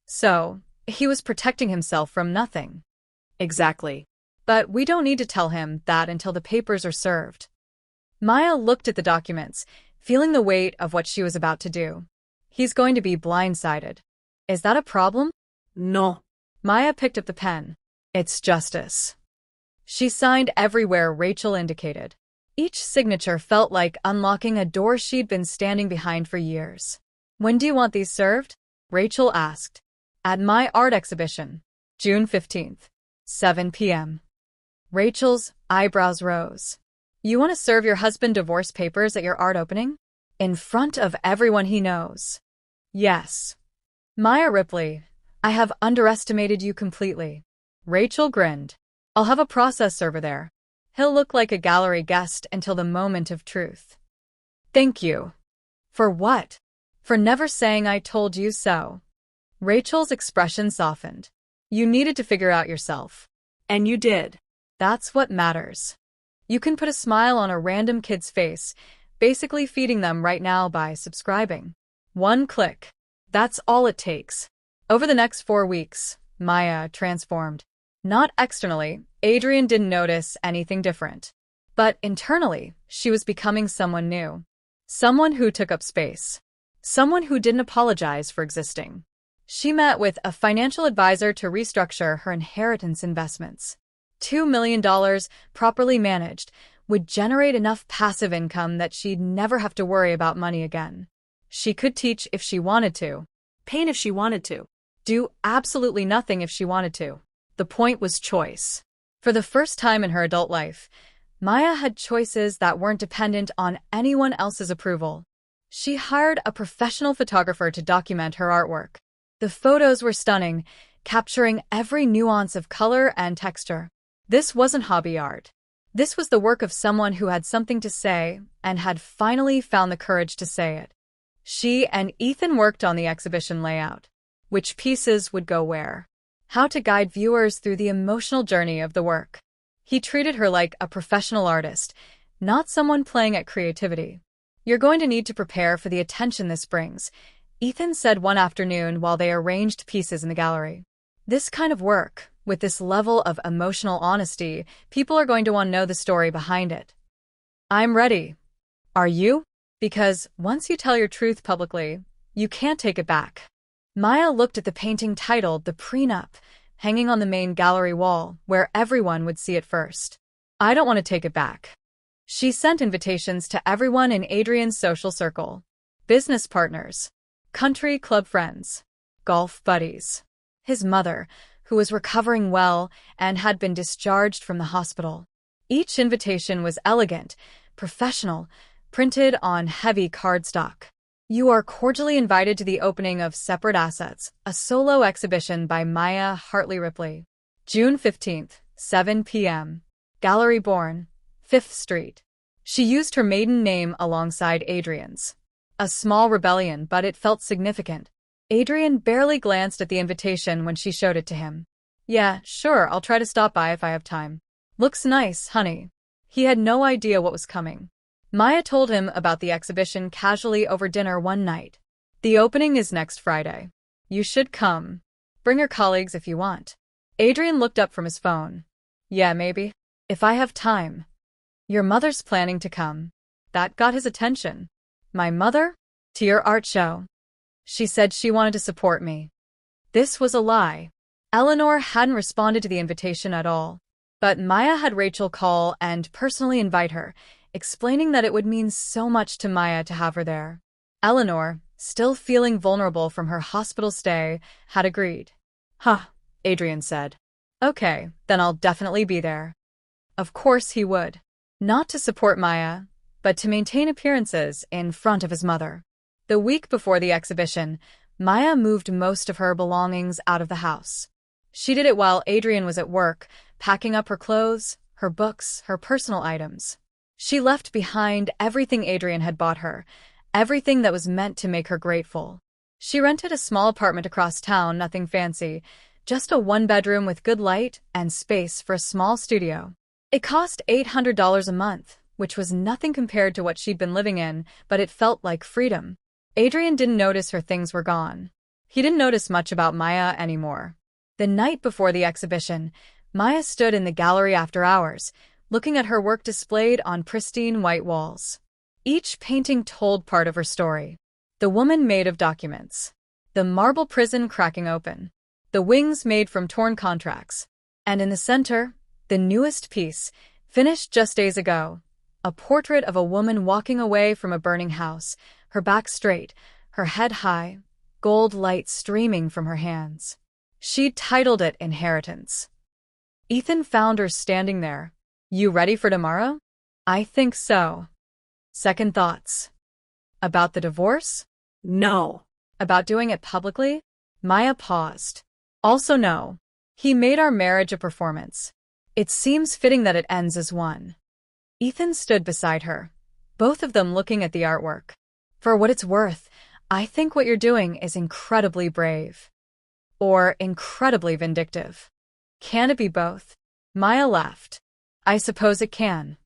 So, he was protecting himself from nothing. Exactly. But we don't need to tell him that until the papers are served. Maya looked at the documents, feeling the weight of what she was about to do. He's going to be blindsided. Is that a problem? No. Maya picked up the pen. It's justice. She signed everywhere Rachel indicated. Each signature felt like unlocking a door she'd been standing behind for years. When do you want these served? Rachel asked. At my art exhibition. June 15th. 7 p.m. Rachel's eyebrows rose. You want to serve your husband divorce papers at your art opening? In front of everyone he knows. Yes. Maya Ripley, I have underestimated you completely. Rachel grinned. I'll have a process server there. He'll look like a gallery guest until the moment of truth. Thank you. For what? For never saying I told you so. Rachel's expression softened. You needed to figure out yourself. And you did. That's what matters. You can put a smile on a random kid's face, basically feeding them right now by subscribing. 1 click. That's all it takes. Over the next 4 weeks, Maya transformed. Not externally, Adrian didn't notice anything different. But internally, she was becoming someone new. Someone who took up space. Someone who didn't apologize for existing. She met with a financial advisor to restructure her inheritance investments. $2 million, properly managed, would generate enough passive income that she'd never have to worry about money again. She could teach if she wanted to, Paint if she wanted to. do absolutely nothing if she wanted to. The point was choice. For the first time in her adult life, Maya had choices that weren't dependent on anyone else's approval. She hired a professional photographer to document her artwork. The photos were stunning, capturing every nuance of color and texture. This wasn't hobby art. This was the work of someone who had something to say and had finally found the courage to say it. She and Ethan worked on the exhibition layout. Which pieces would go where? How to guide viewers through the emotional journey of the work. He treated her like a professional artist, not someone playing at creativity. "You're going to need to prepare for the attention this brings," Ethan said one afternoon while they arranged pieces in the gallery. "This kind of work, with this level of emotional honesty, people are going to want to know the story behind it." "I'm ready. Are you? Because once you tell your truth publicly, you can't take it back." Maya looked at the painting titled The Prenup, hanging on the main gallery wall, where everyone would see it first. "I don't want to take it back." She sent invitations to everyone in Adrian's social circle. Business partners, country club friends, golf buddies. His mother, who was recovering well and had been discharged from the hospital. Each invitation was elegant, professional, printed on heavy cardstock. "You are cordially invited to the opening of Separate Assets, a solo exhibition by Maya Hartley Ripley. June 15th, 7 p.m. Gallery Bourne, 5th Street." She used her maiden name alongside Adrian's. A small rebellion, but it felt significant. Adrian barely glanced at the invitation when she showed it to him. "Yeah, sure, I'll try to stop by if I have time." "Looks nice, honey." He had no idea what was coming. Maya told him about the exhibition casually over dinner one night. "The opening is next Friday. You should come. Bring your colleagues if you want." Adrian looked up from his phone. "Yeah, maybe. If I have time." "Your mother's planning to come." That got his attention. "My mother? To your art show?" "She said she wanted to support me." This was a lie. Eleanor hadn't responded to the invitation at all. But Maya had Rachel call and personally invite her, explaining that it would mean so much to Maya to have her there. Eleanor, still feeling vulnerable from her hospital stay, had agreed. "Huh," Adrian said. "Okay, then I'll definitely be there." Of course he would. Not to support Maya, but to maintain appearances in front of his mother. The week before the exhibition, Maya moved most of her belongings out of the house. She did it while Adrian was at work, packing up her clothes, her books, her personal items. She left behind everything Adrian had bought her, everything that was meant to make her grateful. She rented a small apartment across town, nothing fancy, just a one-bedroom with good light and space for a small studio. It cost $800 a month, which was nothing compared to what she'd been living in, but it felt like freedom. Adrian didn't notice her things were gone. He didn't notice much about Maya anymore. The night before the exhibition, Maya stood in the gallery after hours, looking at her work displayed on pristine white walls. Each painting told part of her story. The woman made of documents. The marble prison cracking open. The wings made from torn contracts. And in the center, the newest piece, finished just days ago. A portrait of a woman walking away from a burning house, her back straight, her head high, gold light streaming from her hands. She'd titled it Inheritance. Ethan found her standing there. "You ready for tomorrow?" "I think so." Second thoughts. About the divorce? No. About doing it publicly? Maya paused. Also no. He made our marriage a performance. It seems fitting that it ends as one. Ethan stood beside her, both of them looking at the artwork. "For what it's worth, I think what you're doing is incredibly brave. Or incredibly vindictive. Can it be both?" Maya laughed. "I suppose it can."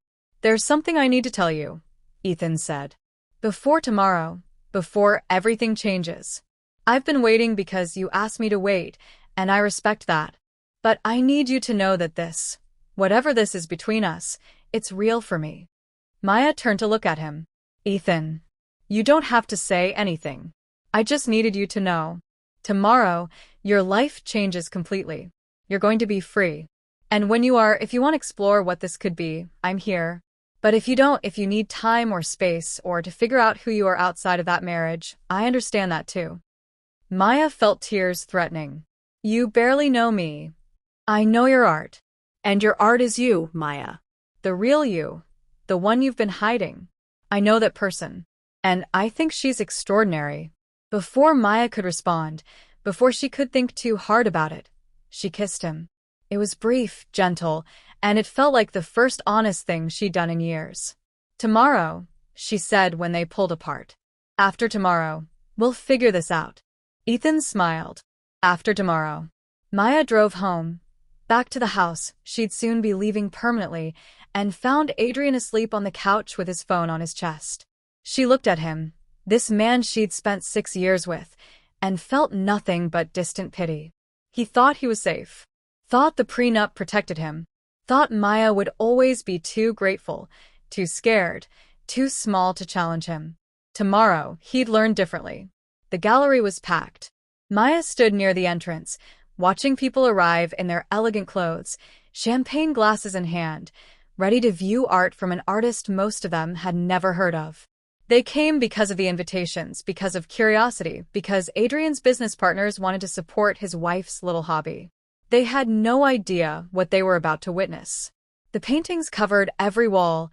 "There's something I need to tell you," Ethan said. "Before tomorrow, before everything changes. I've been waiting because you asked me to wait, and I respect that. But I need you to know that this, whatever this is between us, it's real for me." Maya turned to look at him. "Ethan, you don't have to say anything. I just needed you to know. Tomorrow, your life changes completely. You're going to be free. And when you are, if you want to explore what this could be, I'm here. But if you need time or space or to figure out who you are outside of that marriage, I understand that too. Maya felt tears threatening. You barely know me. I know your art. And your art is you, Maya. The real you. The one you've been hiding. I know that person. And I think she's extraordinary. Before Maya could respond, before she could think too hard about it, she kissed him. It was brief, gentle, and it felt like the first honest thing she'd done in years. Tomorrow, she said when they pulled apart. After tomorrow, we'll figure this out. Ethan smiled. After tomorrow. Maya drove home. Back to the house she'd soon be leaving permanently, and found Adrian asleep on the couch with his phone on his chest. She looked at him, this man she'd spent 6 years with, and felt nothing but distant pity. He thought he was safe. Thought the prenup protected him. Thought Maya would always be too grateful, too scared, too small to challenge him. Tomorrow, he'd learn differently. The gallery was packed. Maya stood near the entrance, watching people arrive in their elegant clothes, champagne glasses in hand, ready to view art from an artist most of them had never heard of. They came because of the invitations, because of curiosity, because Adrian's business partners wanted to support his wife's little hobby. They had no idea what they were about to witness. The paintings covered every wall,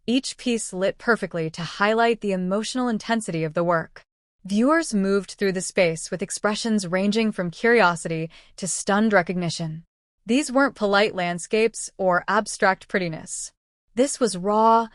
each piece lit perfectly to highlight the emotional intensity of the work. Viewers moved through the space with expressions ranging from curiosity to stunned recognition. These weren't polite landscapes or abstract prettiness. This was raw,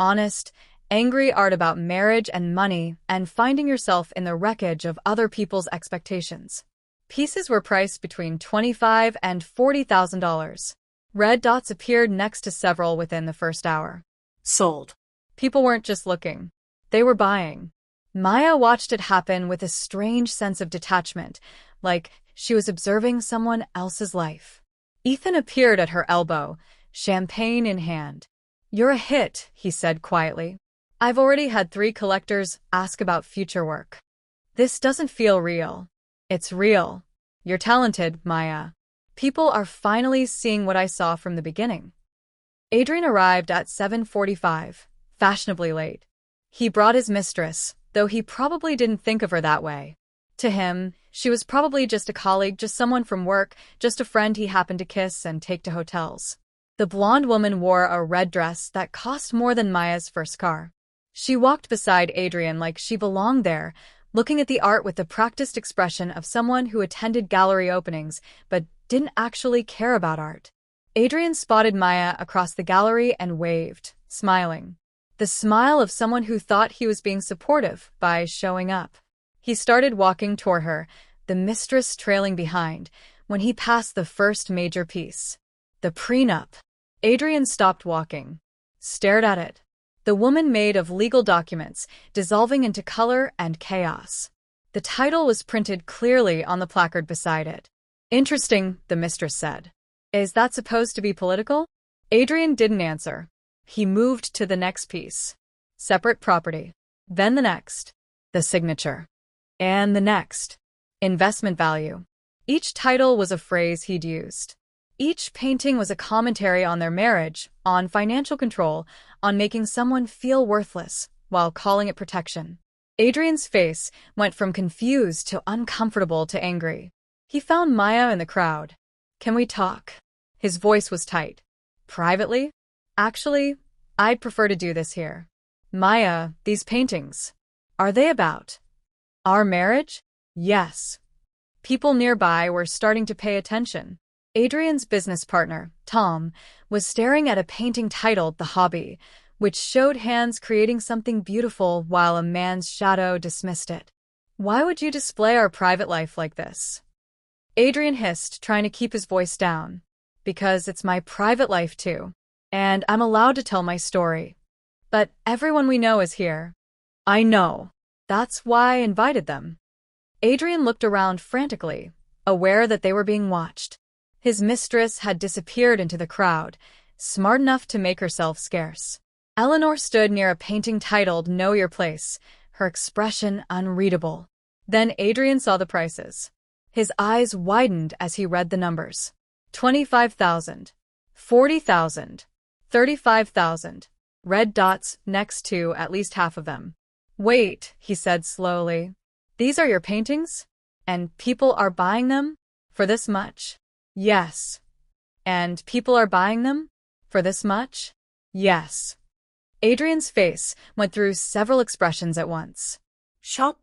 honest, angry art about marriage and money and finding yourself in the wreckage of other people's expectations. Pieces were priced between $25,000 and $40,000. Red dots appeared next to several within the first hour. Sold. People weren't just looking. They were buying. Maya watched it happen with a strange sense of detachment, like she was observing someone else's life. Ethan appeared at her elbow, champagne in hand. You're a hit, he said quietly. I've already had 3 collectors ask about future work. This doesn't feel real. It's real. You're talented, Maya. People are finally seeing what I saw from the beginning. Adrian arrived at 7:45, fashionably late. He brought his mistress, though he probably didn't think of her that way. To him, she was probably just a colleague, just someone from work, just a friend he happened to kiss and take to hotels. The blonde woman wore a red dress that cost more than Maya's first car. She walked beside Adrian like she belonged there, looking at the art with the practiced expression of someone who attended gallery openings but didn't actually care about art. Adrian spotted Maya across the gallery and waved, smiling. The smile of someone who thought he was being supportive by showing up. He started walking toward her, the mistress trailing behind, when he passed the first major piece. The prenup. Adrian stopped walking, stared at it. The woman made of legal documents, dissolving into color and chaos. The title was printed clearly on the placard beside it. Interesting, the mistress said. Is that supposed to be political? Adrian didn't answer. He moved to the next piece. Separate property. Then the next. The signature. And the next. Investment value. Each title was a phrase he'd used. Each painting was a commentary on their marriage, on financial control, on making someone feel worthless, while calling it protection. Adrian's face went from confused to uncomfortable to angry. He found Maya in the crowd. Can we talk? His voice was tight. Privately? Actually, I'd prefer to do this here. Maya, these paintings. Are they about our marriage? Yes. People nearby were starting to pay attention. Adrian's business partner, Tom, was staring at a painting titled The Hobby, which showed hands creating something beautiful while a man's shadow dismissed it. Why would you display our private life like this? Adrian hissed, trying to keep his voice down. Because it's my private life too. And I'm allowed to tell my story. But everyone we know is here. I know. That's why I invited them. Adrian looked around frantically, aware that they were being watched. His mistress had disappeared into the crowd, smart enough to make herself scarce. Eleanor stood near a painting titled Know Your Place, her expression unreadable. Then Adrian saw the prices. His eyes widened as he read the numbers. $25,000, $40,000, $35,000. red dots next to at least half of them. Wait, he said slowly. These are your paintings? And people are buying them? For this much? Yes. And people are buying them? For this much? Yes. Adrian's face went through several expressions at once. Shock,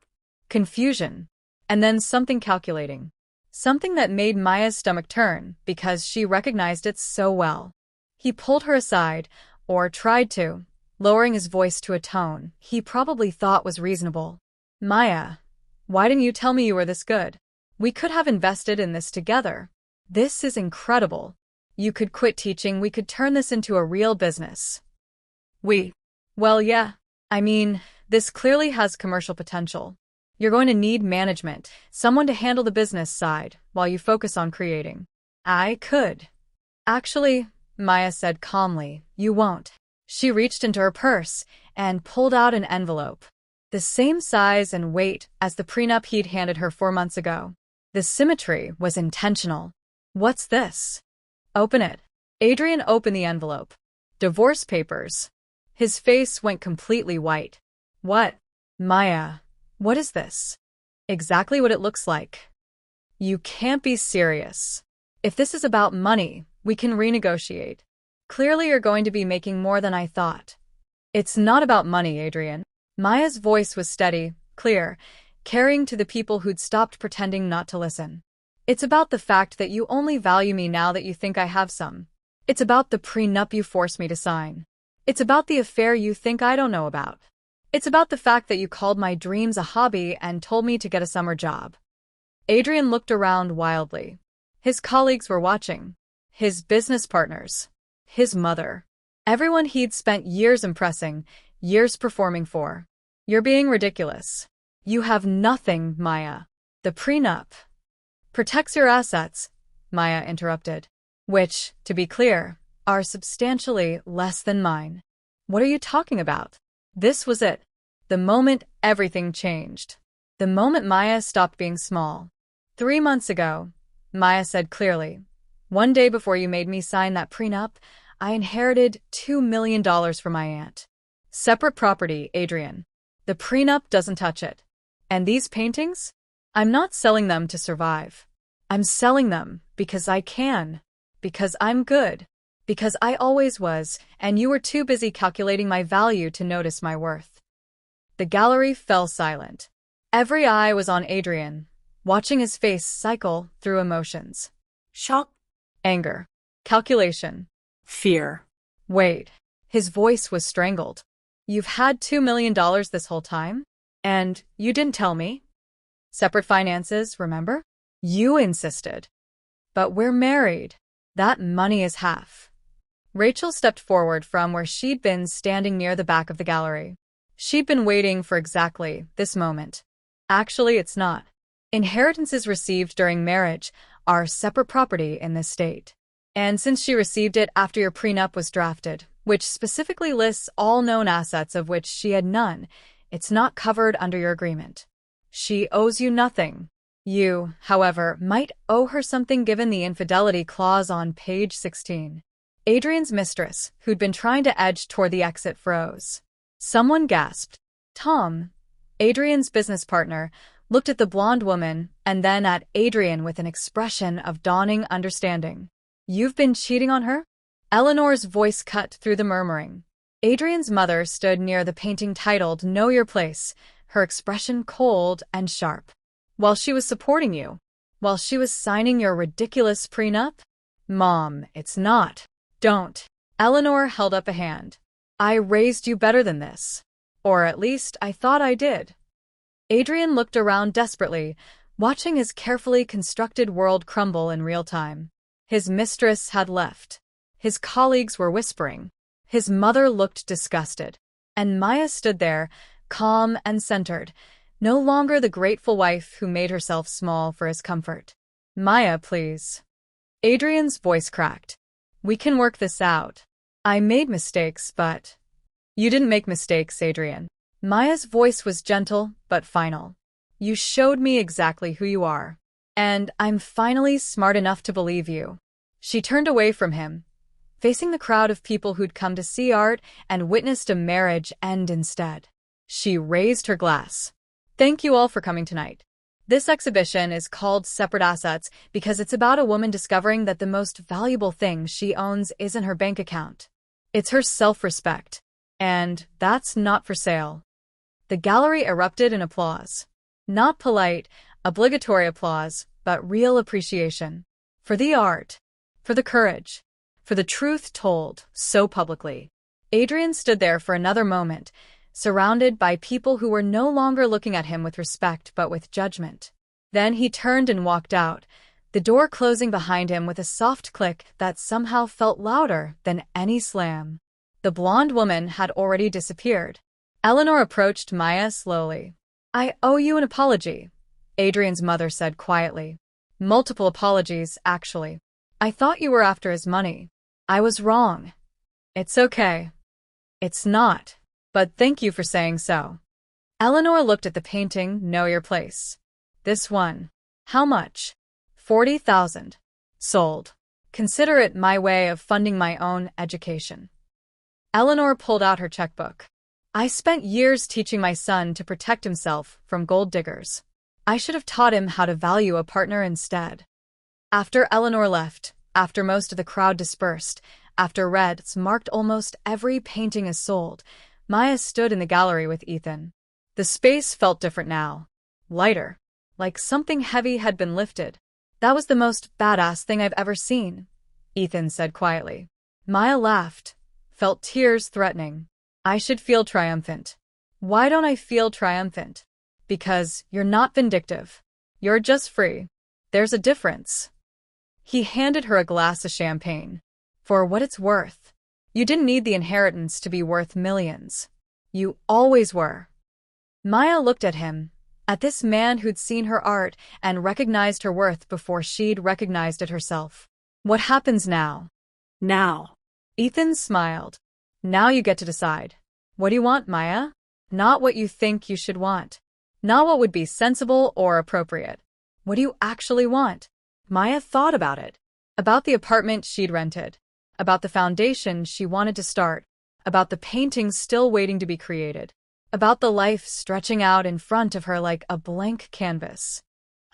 Confusion. And then something calculating. Something that made Maya's stomach turn because she recognized it so well. He pulled her aside, or tried to, lowering his voice to a tone he probably thought was reasonable. Maya, why didn't you tell me you were this good? We could have invested in this together. This is incredible. You could quit teaching, we could turn this into a real business. Well, yeah. I mean, this clearly has commercial potential. You're going to need management, someone to handle the business side, while you focus on creating. I could. Actually, Maya said calmly, you won't. She reached into her purse and pulled out an envelope. The same size and weight as the prenup he'd handed her 4 months ago. The symmetry was intentional. What's this? Open it. Adrian opened the envelope. Divorce papers. His face went completely white. What? Maya, what is this? Exactly what it looks like. You can't be serious. If this is about money, we can renegotiate. Clearly you're going to be making more than I thought. It's not about money, Adrian. Maya's voice was steady, clear, carrying to the people who'd stopped pretending not to listen. It's about the fact that you only value me now that you think I have some. It's about the prenup you forced me to sign. It's about the affair you think I don't know about. It's about the fact that you called my dreams a hobby and told me to get a summer job. Adrian looked around wildly. His colleagues were watching. His business partners. His mother. Everyone he'd spent years impressing, years performing for. You're being ridiculous. You have nothing, Maya. The prenup protects your assets, Maya interrupted. Which, to be clear, are substantially less than mine. What are you talking about? This was it. The moment everything changed. The moment Maya stopped being small. 3 months ago, Maya said clearly, one day before you made me sign that prenup, I inherited $2 million from my aunt. Separate property, Adrian. The prenup doesn't touch it. And these paintings? I'm not selling them to survive. I'm selling them because I can. Because I'm good. Because I always was, and you were too busy calculating my value to notice my worth. The gallery fell silent. Every eye was on Adrian, watching his face cycle through emotions. shock, Anger. Calculation. fear. Wait. His voice was strangled. You've had $2 million this whole time? And you didn't tell me? Separate finances, remember? You insisted. But we're married. That money is half. Rachel stepped forward from where she'd been standing near the back of the gallery. She'd been waiting for exactly this moment. Actually, it's not. Inheritances received during marriage are separate property in this state. And since she received it after your prenup was drafted, which specifically lists all known assets of which she had none, it's not covered under your agreement. She owes you nothing. You, however, might owe her something given the infidelity clause on page 16. Adrian's mistress, who'd been trying to edge toward the exit, froze. Someone gasped. Tom, Adrian's business partner, looked at the blonde woman and then at Adrian with an expression of dawning understanding. You've been cheating on her? Eleanor's voice cut through the murmuring. Adrian's mother stood near the painting titled Know Your Place, her expression cold and sharp. While she was supporting you? While she was signing your ridiculous prenup? Mom, it's not. Don't. Eleanor held up a hand. I raised you better than this. Or at least I thought I did. Adrian looked around desperately, watching his carefully constructed world crumble in real time. His mistress had left. His colleagues were whispering. His mother looked disgusted. And Maya stood there, calm and centered, no longer the grateful wife who made herself small for his comfort. Maya, please. Adrian's voice cracked. We can work this out. I made mistakes, but... You didn't make mistakes, Adrian. Maya's voice was gentle but final. You showed me exactly who you are. And I'm finally smart enough to believe you. She turned away from him, facing the crowd of people who'd come to see art and witnessed a marriage end instead. She raised her glass. Thank you all for coming tonight. This exhibition is called Separate Assets because it's about a woman discovering that the most valuable thing she owns isn't her bank account. It's her self-respect. And that's not for sale. The gallery erupted in applause. Not polite, obligatory applause, but real appreciation. For the art. For the courage. For the truth told so publicly. Adrian stood there for another moment, surrounded by people who were no longer looking at him with respect but with judgment. Then he turned and walked out, the door closing behind him with a soft click that somehow felt louder than any slam. The blonde woman had already disappeared. Eleanor approached Maya slowly. I owe you an apology, Adrian's mother said quietly. Multiple apologies, actually. I thought you were after his money. I was wrong. It's okay. It's not. But thank you for saying so. Eleanor looked at the painting, Know Your Place. This one. How much? 40,000. Sold. Consider it my way of funding my own education. Eleanor pulled out her checkbook. I spent years teaching my son to protect himself from gold diggers. I should have taught him how to value a partner instead. After Eleanor left, after most of the crowd dispersed, after Reds marked almost every painting as sold, Maya stood in the gallery with Ethan. The space felt different now. Lighter. Like something heavy had been lifted. That was the most badass thing I've ever seen, Ethan said quietly. Maya laughed, felt tears threatening. I should feel triumphant. Why don't I feel triumphant? Because you're not vindictive. You're just free. There's a difference. He handed her a glass of champagne. For what it's worth. You didn't need the inheritance to be worth millions. You always were. Maya looked at him, at this man who'd seen her art and recognized her worth before she'd recognized it herself. What happens now? Now. Ethan smiled. Now you get to decide. What do you want, Maya? Not what you think you should want. Not what would be sensible or appropriate. What do you actually want? Maya thought about it. About the apartment she'd rented. About the foundation she wanted to start. About the paintings still waiting to be created. About the life stretching out in front of her like a blank canvas.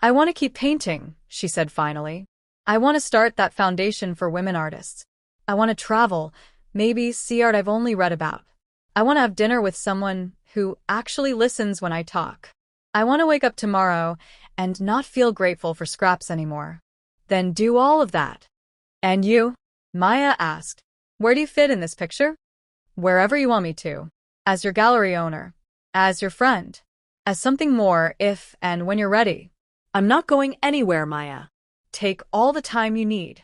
I want to keep painting, she said finally. I want to start that foundation for women artists. I want to travel, maybe see art I've only read about. I want to have dinner with someone who actually listens when I talk. I want to wake up tomorrow and not feel grateful for scraps anymore. Then do all of that. And you? Maya asked. Where do you fit in this picture? Wherever you want me to. As your gallery owner. As your friend. As something more if and when you're ready. I'm not going anywhere, Maya. Take all the time you need.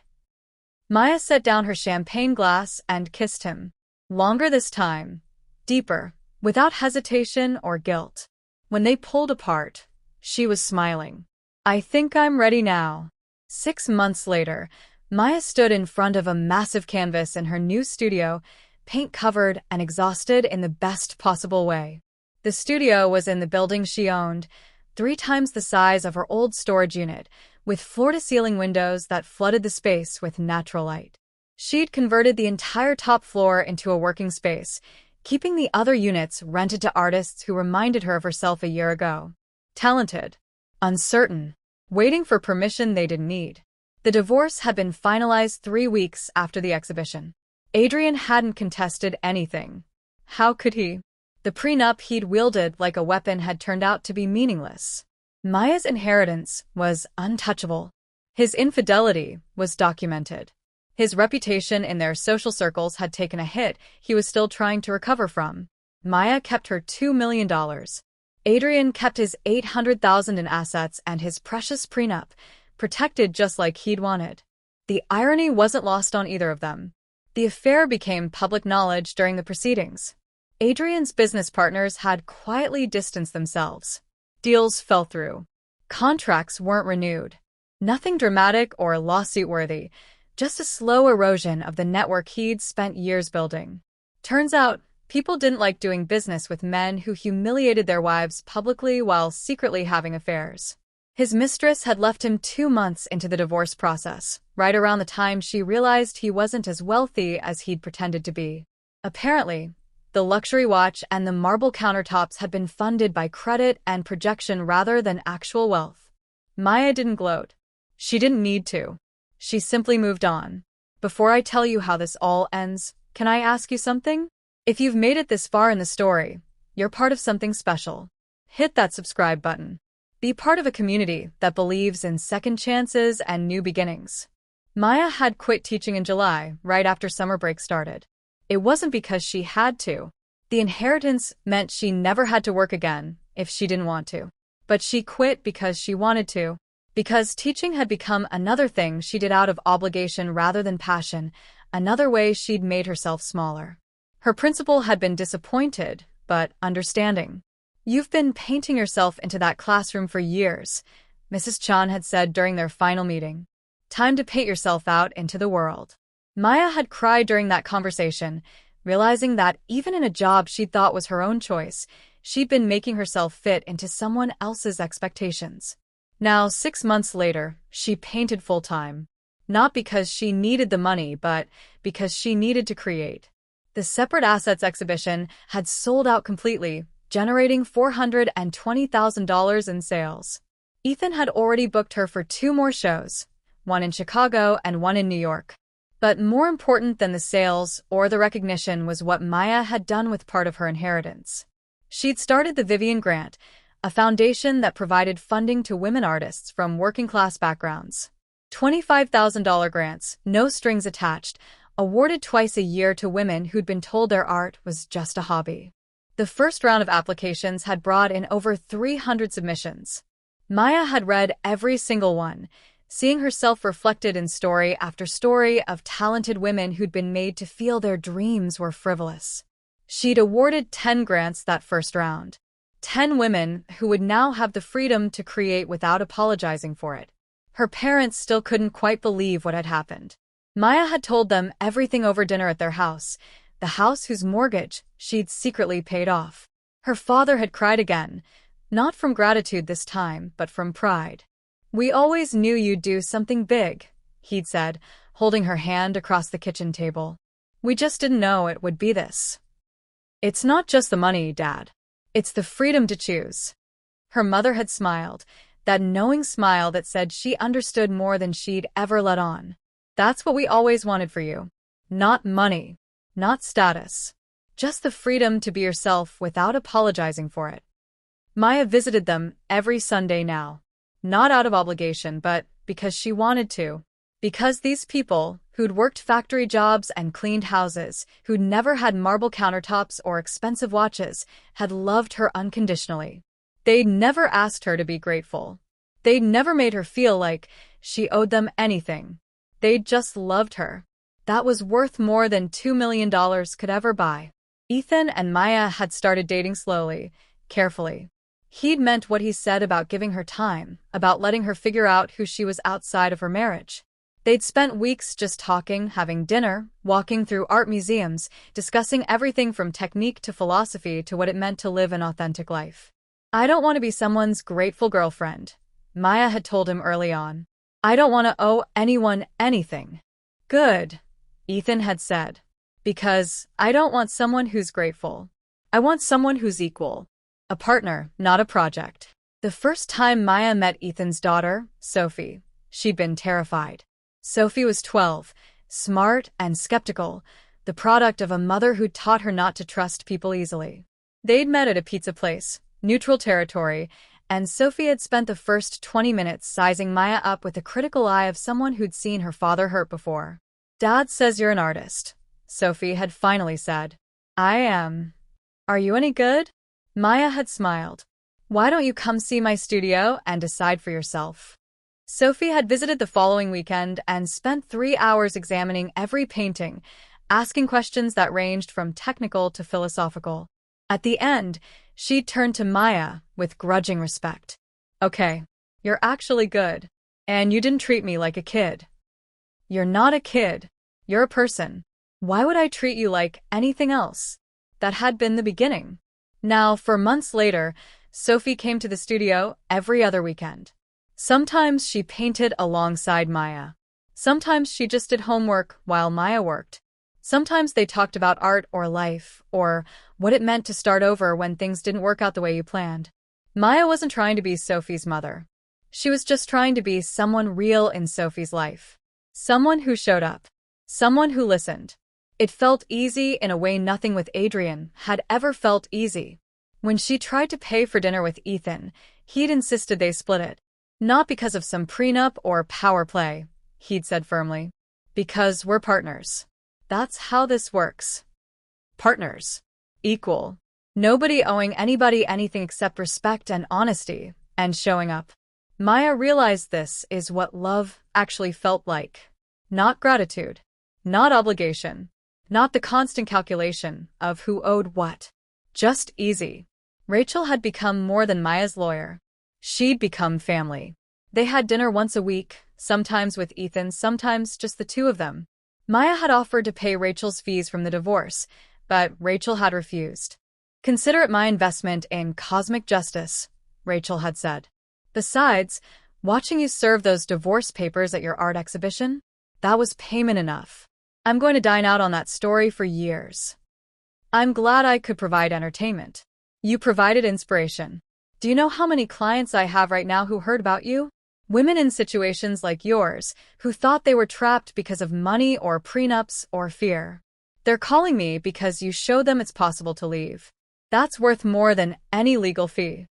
Maya set down her champagne glass and kissed him. Longer this time. Deeper. Without hesitation or guilt. When they pulled apart, she was smiling. I think I'm ready now. 6 months later, Maya stood in front of a massive canvas in her new studio, paint-covered and exhausted in the best possible way. The studio was in the building she owned, 3 times the size of her old storage unit, with floor-to-ceiling windows that flooded the space with natural light. She'd converted the entire top floor into a working space, keeping the other units rented to artists who reminded her of herself a year ago. Talented. Uncertain. Waiting for permission they didn't need. The divorce had been finalized 3 weeks after the exhibition. Adrian hadn't contested anything. How could he? The prenup he'd wielded like a weapon had turned out to be meaningless. Maya's inheritance was untouchable. His infidelity was documented. His reputation in their social circles had taken a hit he was still trying to recover from. Maya kept her $2 million. Adrian kept his $800,000 in assets and his precious prenup, protected just like he'd wanted. The irony wasn't lost on either of them. The affair became public knowledge during the proceedings. Adrian's business partners had quietly distanced themselves. Deals fell through. Contracts weren't renewed. Nothing dramatic or lawsuit-worthy, just a slow erosion of the network he'd spent years building. Turns out, people didn't like doing business with men who humiliated their wives publicly while secretly having affairs. His mistress had left him 2 months into the divorce process, right around the time she realized he wasn't as wealthy as he'd pretended to be. Apparently, the luxury watch and the marble countertops had been funded by credit and projection rather than actual wealth. Maya didn't gloat. She didn't need to. She simply moved on. Before I tell you how this all ends, can I ask you something? If you've made it this far in the story, you're part of something special. Hit that subscribe button. Be part of a community that believes in second chances and new beginnings. Maya had quit teaching in July, right after summer break started. It wasn't because she had to. The inheritance meant she never had to work again if she didn't want to. But she quit because she wanted to. Because teaching had become another thing she did out of obligation rather than passion, another way she'd made herself smaller. Her principal had been disappointed, but understanding. "You've been painting yourself into that classroom for years," Mrs. Chan had said during their final meeting. "Time to paint yourself out into the world." Maya had cried during that conversation, realizing that even in a job she'd thought was her own choice, she'd been making herself fit into someone else's expectations. Now, 6 months later, she painted full-time. Not because she needed the money, but because she needed to create. The separate assets exhibition had sold out completely, generating $420,000 in sales. Ethan had already booked her for 2 more shows, one in Chicago and one in New York. But more important than the sales or the recognition was what Maya had done with part of her inheritance. She'd started the Vivian Grant, a foundation that provided funding to women artists from working-class backgrounds. $25,000 grants, no strings attached, awarded twice a year to women who'd been told their art was just a hobby. The first round of applications had brought in over 300 submissions. Maya had read every single one, seeing herself reflected in story after story of talented women who'd been made to feel their dreams were frivolous. She'd awarded 10 grants that first round. 10 women who would now have the freedom to create without apologizing for it. Her parents still couldn't quite believe what had happened. Maya had told them everything over dinner at their house, the house whose mortgage she'd secretly paid off. Her father had cried again, not from gratitude this time, but from pride. "We always knew you'd do something big," he'd said, holding her hand across the kitchen table. "We just didn't know it would be this." "It's not just the money, Dad. It's the freedom to choose." Her mother had smiled, that knowing smile that said she understood more than she'd ever let on. "That's what we always wanted for you. Not money. Not status. Just the freedom to be yourself without apologizing for it." Maya visited them every Sunday now. Not out of obligation, but because she wanted to. Because these people, who'd worked factory jobs and cleaned houses, who'd never had marble countertops or expensive watches, had loved her unconditionally. They'd never asked her to be grateful. They'd never made her feel like she owed them anything. They'd just loved her. That was worth more than $2 million could ever buy. Ethan and Maya had started dating slowly, carefully. He'd meant what he said about giving her time, about letting her figure out who she was outside of her marriage. They'd spent weeks just talking, having dinner, walking through art museums, discussing everything from technique to philosophy to what it meant to live an authentic life. "I don't want to be someone's grateful girlfriend," Maya had told him early on. "I don't want to owe anyone anything." "Good," Ethan had said. "Because I don't want someone who's grateful. I want someone who's equal. A partner, not a project." The first time Maya met Ethan's daughter, Sophie, she'd been terrified. Sophie was 12, smart and skeptical, the product of a mother who'd taught her not to trust people easily. They'd met at a pizza place, neutral territory, and Sophie had spent the first 20 minutes sizing Maya up with the critical eye of someone who'd seen her father hurt before. "Dad says you're an artist," Sophie had finally said. "I am. Are you any good?" Maya had smiled. "Why don't you come see my studio and decide for yourself?" Sophie had visited the following weekend and spent 3 hours examining every painting, asking questions that ranged from technical to philosophical. At the end, she turned to Maya with grudging respect. "Okay, you're actually good. And you didn't treat me like a kid." "You're not a kid. You're a person. Why would I treat you like anything else?" That had been the beginning. Now, for months later, Sophie came to the studio every other weekend. Sometimes she painted alongside Maya. Sometimes she just did homework while Maya worked. Sometimes they talked about art or life, or what it meant to start over when things didn't work out the way you planned. Maya wasn't trying to be Sophie's mother. She was just trying to be someone real in Sophie's life. Someone who showed up. Someone who listened. It felt easy in a way nothing with Adrian had ever felt easy. When she tried to pay for dinner with Ethan, he'd insisted they split it. Not because of some prenup or power play, he'd said firmly. Because we're partners. That's how this works. Partners. Equal. Nobody owing anybody anything except respect and honesty, and showing up. Maya realized this is what love actually felt like. Not gratitude. Not obligation. Not the constant calculation of who owed what. Just easy. Rachel had become more than Maya's lawyer. She'd become family. They had dinner once a week, sometimes with Ethan, sometimes just the two of them. Maya had offered to pay Rachel's fees from the divorce, but Rachel had refused. Consider it my investment in cosmic justice, Rachel had said. Besides, watching you serve those divorce papers at your art exhibition, that was payment enough. I'm going to dine out on that story for years. I'm glad I could provide entertainment. You provided inspiration. Do you know how many clients I have right now who heard about you? Women in situations like yours, who thought they were trapped because of money or prenups or fear. They're calling me because you showed them it's possible to leave. That's worth more than any legal fee.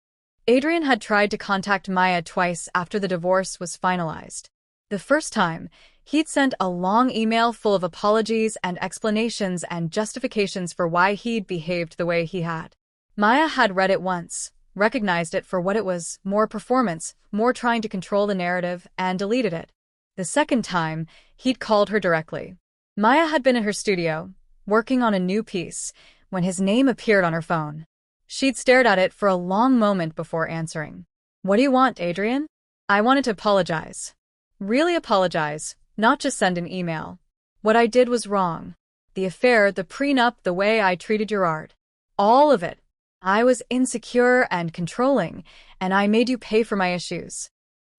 Adrian had tried to contact Maya twice after the divorce was finalized. The first time, he'd sent a long email full of apologies and explanations and justifications for why he'd behaved the way he had. Maya had read it once, recognized it for what it was, more performance, more trying to control the narrative, and deleted it. The second time, he'd called her directly. Maya had been in her studio, working on a new piece, when his name appeared on her phone. She'd stared at it for a long moment before answering. What do you want, Adrian? I wanted to apologize. Really apologize, not just send an email. What I did was wrong. The affair, the prenup, the way I treated your art. All of it. I was insecure and controlling, and I made you pay for my issues.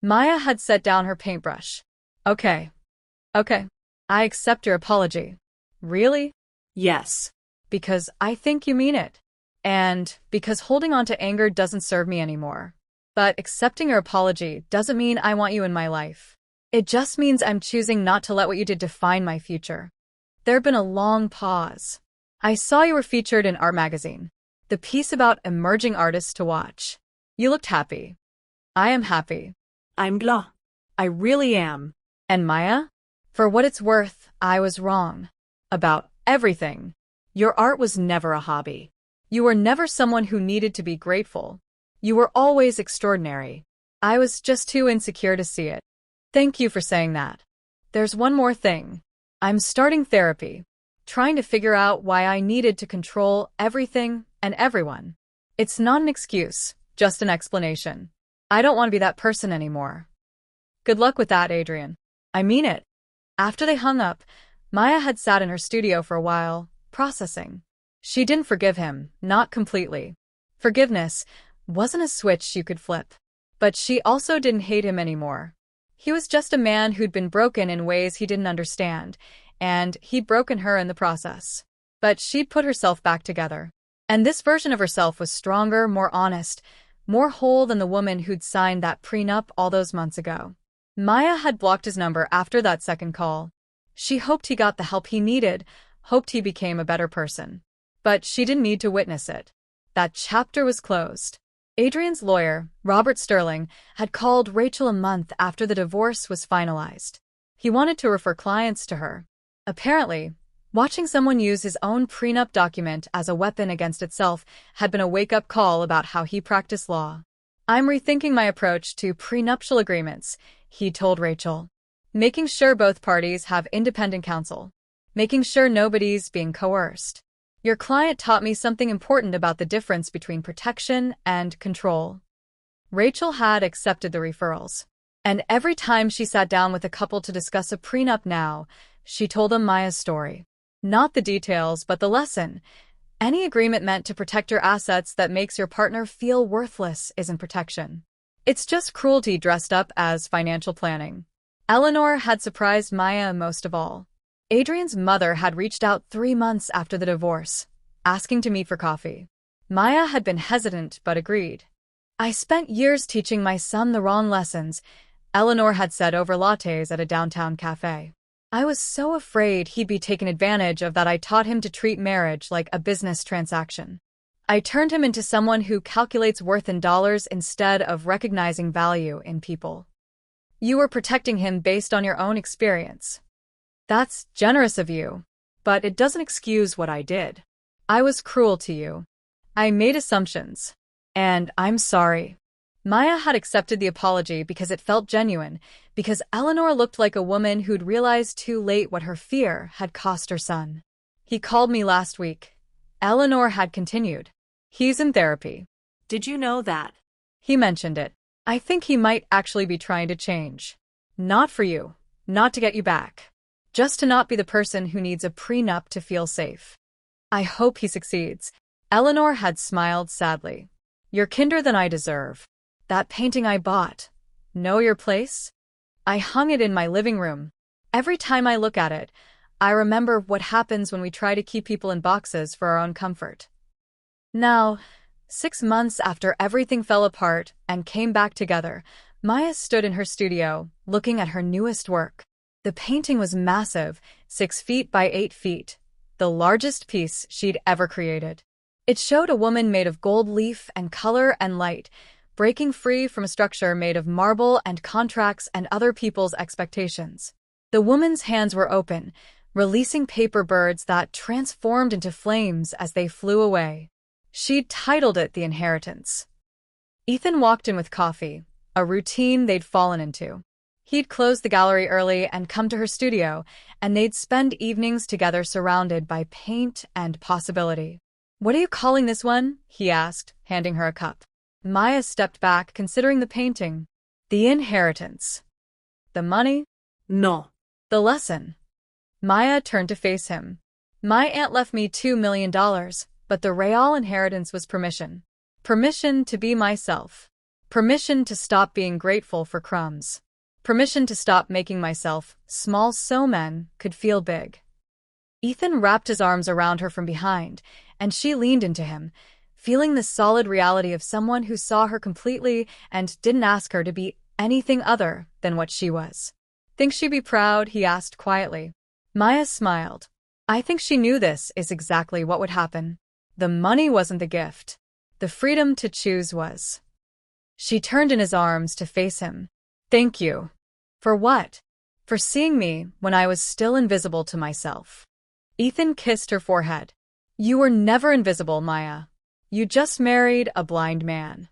Maya had set down her paintbrush. Okay. I accept your apology. Really? Yes. Because I think you mean it. And because holding on to anger doesn't serve me anymore. But accepting your apology doesn't mean I want you in my life. It just means I'm choosing not to let what you did define my future. There'd been a long pause. I saw you were featured in Art Magazine. The piece about emerging artists to watch. You looked happy. I am happy. I'm glad. I really am. And Maya? For what it's worth, I was wrong. About everything. Your art was never a hobby. You were never someone who needed to be grateful. You were always extraordinary. I was just too insecure to see it. Thank you for saying that. There's one more thing. I'm starting therapy. Trying to figure out why I needed to control everything and everyone. It's not an excuse, just an explanation. I don't want to be that person anymore. Good luck with that, Adrian. I mean it. After they hung up, Maya had sat in her studio for a while, processing. She didn't forgive him, not completely. Forgiveness wasn't a switch you could flip. But she also didn't hate him anymore. He was just a man who'd been broken in ways he didn't understand, and he'd broken her in the process. But she'd put herself back together. And this version of herself was stronger, more honest, more whole than the woman who'd signed that prenup all those months ago. Maya had blocked his number after that second call. She hoped he got the help he needed, hoped he became a better person. But she didn't need to witness it. That chapter was closed. Adrian's lawyer, Robert Sterling, had called Rachel a month after the divorce was finalized. He wanted to refer clients to her. Apparently, watching someone use his own prenup document as a weapon against itself had been a wake-up call about how he practiced law. I'm rethinking my approach to prenuptial agreements, he told Rachel. Making sure both parties have independent counsel. Making sure nobody's being coerced. Your client taught me something important about the difference between protection and control. Rachel had accepted the referrals. And every time she sat down with a couple to discuss a prenup now, she told them Maya's story. Not the details, but the lesson. Any agreement meant to protect your assets that makes your partner feel worthless isn't protection. It's just cruelty dressed up as financial planning. Eleanor had surprised Maya most of all. Adrian's mother had reached out 3 months after the divorce, asking to meet for coffee. Maya had been hesitant but agreed. "I spent years teaching my son the wrong lessons," Eleanor had said over lattes at a downtown cafe. "I was so afraid he'd be taken advantage of that I taught him to treat marriage like a business transaction. I turned him into someone who calculates worth in dollars instead of recognizing value in people." "You were protecting him based on your own experience. That's generous of you, but it doesn't excuse what I did. I was cruel to you. I made assumptions. And I'm sorry." Maya had accepted the apology because it felt genuine, because Eleanor looked like a woman who'd realized too late what her fear had cost her son. "He called me last week," Eleanor had continued. "He's in therapy." Did you know that? "He mentioned it. I think he might actually be trying to change. Not for you. Not to get you back. Just to not be the person who needs a prenup to feel safe." "I hope he succeeds." Eleanor had smiled sadly. "You're kinder than I deserve. That painting I bought. Know your place? I hung it in my living room. Every time I look at it, I remember what happens when we try to keep people in boxes for our own comfort." Now, 6 months after everything fell apart and came back together, Maya stood in her studio, looking at her newest work. The painting was massive, 6 feet by 8 feet, the largest piece she'd ever created. It showed a woman made of gold leaf and color and light, breaking free from a structure made of marble and contracts and other people's expectations. The woman's hands were open, releasing paper birds that transformed into flames as they flew away. She'd titled it The Inheritance. Ethan walked in with coffee, a routine they'd fallen into. He'd closed the gallery early and come to her studio, and they'd spend evenings together surrounded by paint and possibility. "What are you calling this one?" he asked, handing her a cup. Maya stepped back, considering the painting. "The Inheritance." "The money?" No. "The lesson." Maya turned to face him. "My aunt left me $2 million, but the real inheritance was permission. Permission to be myself. Permission to stop being grateful for crumbs. Permission to stop making myself small so men could feel big." Ethan wrapped his arms around her from behind, and she leaned into him, feeling the solid reality of someone who saw her completely and didn't ask her to be anything other than what she was. "Think she'd be proud?" he asked quietly. Maya smiled. "I think she knew this is exactly what would happen. The money wasn't the gift. The freedom to choose was." She turned in his arms to face him. "Thank you." "For what?" "For seeing me when I was still invisible to myself." Ethan kissed her forehead. "You were never invisible, Maya. You just married a blind man."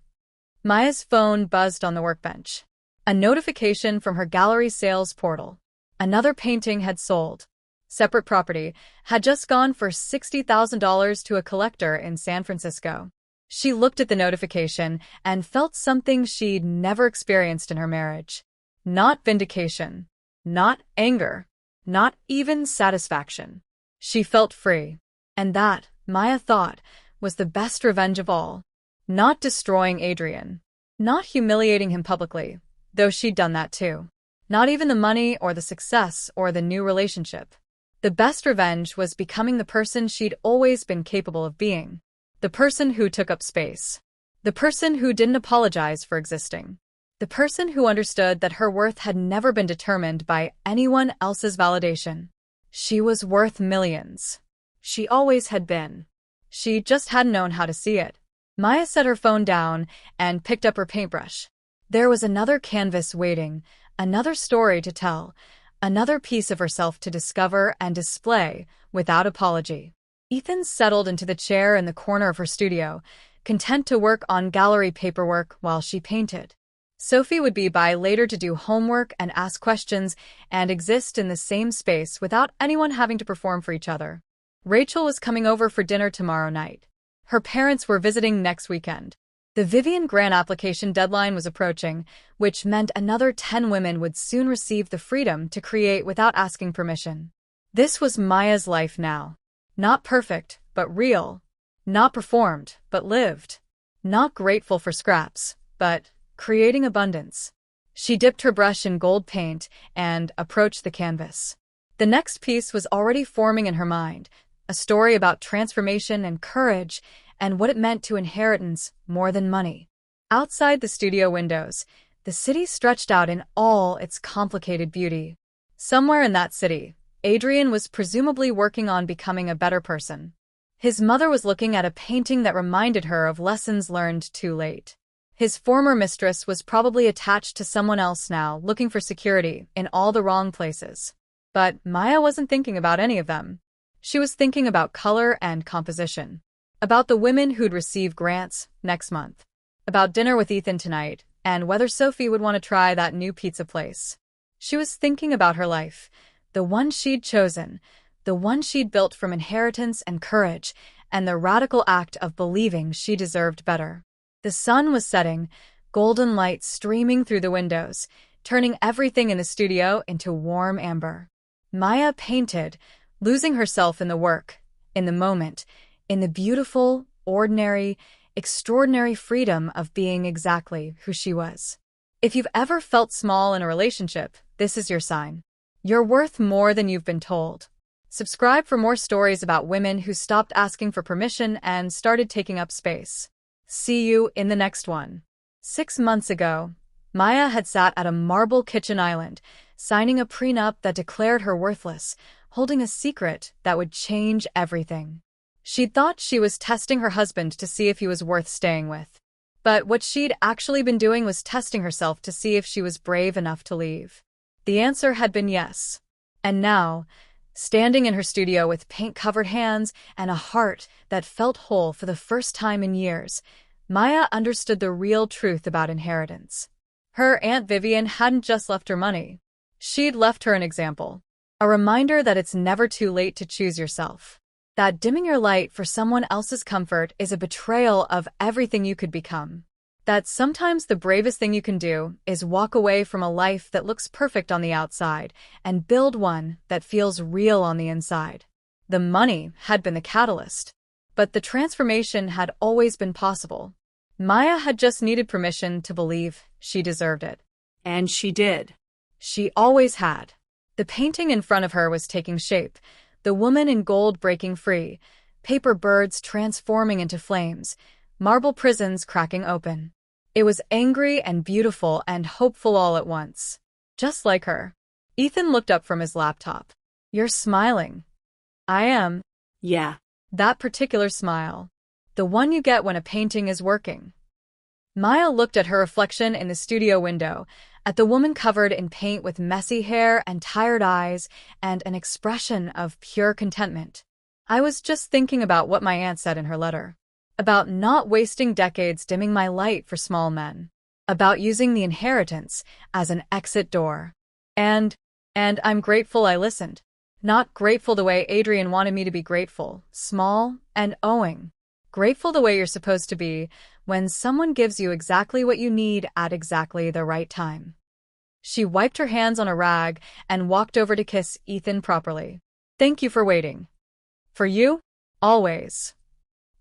Maya's phone buzzed on the workbench. A notification from her gallery sales portal. Another painting had sold. Separate property had just gone for $60,000 to a collector in San Francisco. She looked at the notification and felt something she'd never experienced in her marriage. Not vindication. Not anger. Not even satisfaction. She felt free. And that, Maya thought, was the best revenge of all. Not destroying Adrian. Not humiliating him publicly, though she'd done that too. Not even the money or the success or the new relationship. The best revenge was becoming the person she'd always been capable of being. The person who took up space. The person who didn't apologize for existing. The person who understood that her worth had never been determined by anyone else's validation. She was worth millions. She always had been. She just hadn't known how to see it. Maya set her phone down and picked up her paintbrush. There was another canvas waiting, another story to tell, another piece of herself to discover and display without apology. Ethan settled into the chair in the corner of her studio, content to work on gallery paperwork while she painted. Sophie would be by later to do homework and ask questions and exist in the same space without anyone having to perform for each other. Rachel was coming over for dinner tomorrow night. Her parents were visiting next weekend. The Vivian grant application deadline was approaching, which meant another 10 women would soon receive the freedom to create without asking permission. This was Maya's life now. Not perfect, but real. Not performed, but lived. Not grateful for scraps, but creating abundance. She dipped her brush in gold paint and approached the canvas. The next piece was already forming in her mind, a story about transformation and courage and what it meant to inheritance more than money. Outside the studio windows, the city stretched out in all its complicated beauty. Somewhere in that city, Adrian was presumably working on becoming a better person. His mother was looking at a painting that reminded her of lessons learned too late. His former mistress was probably attached to someone else now, looking for security in all the wrong places. But Maya wasn't thinking about any of them. She was thinking about color and composition, about the women who'd receive grants next month, about dinner with Ethan tonight, and whether Sophie would want to try that new pizza place. She was thinking about her life, the one she'd chosen, the one she'd built from inheritance and courage, and the radical act of believing she deserved better. The sun was setting, golden light streaming through the windows, turning everything in the studio into warm amber. Maya painted, losing herself in the work, in the moment, in the beautiful, ordinary, extraordinary freedom of being exactly who she was. If you've ever felt small in a relationship, this is your sign. You're worth more than you've been told. Subscribe for more stories about women who stopped asking for permission and started taking up space. See you in the next one. 6 months ago, Maya had sat at a marble kitchen island, signing a prenup that declared her worthless, holding a secret that would change everything. She'd thought she was testing her husband to see if he was worth staying with. But what she'd actually been doing was testing herself to see if she was brave enough to leave. The answer had been yes. And now, standing in her studio with paint-covered hands and a heart that felt whole for the first time in years, Maya understood the real truth about inheritance. Her Aunt Vivian hadn't just left her money. She'd left her an example. A reminder that it's never too late to choose yourself. That dimming your light for someone else's comfort is a betrayal of everything you could become. That sometimes the bravest thing you can do is walk away from a life that looks perfect on the outside and build one that feels real on the inside. The money had been the catalyst, but the transformation had always been possible. Maya had just needed permission to believe she deserved it. And she did. She always had. The painting in front of her was taking shape, the woman in gold breaking free, paper birds transforming into flames, marble prisons cracking open. It was angry and beautiful and hopeful all at once. Just like her. Ethan looked up from his laptop. "You're smiling." "I am." Yeah. That particular smile. The one you get when a painting is working. Maya looked at her reflection in the studio window, at the woman covered in paint with messy hair and tired eyes and an expression of pure contentment. "I was just thinking about what my aunt said in her letter. About not wasting decades dimming my light for small men. About using the inheritance as an exit door. And I'm grateful I listened. Not grateful the way Adrian wanted me to be grateful, small and owing. Grateful the way you're supposed to be when someone gives you exactly what you need at exactly the right time." She wiped her hands on a rag and walked over to kiss Ethan properly. "Thank you for waiting." "For you? Always."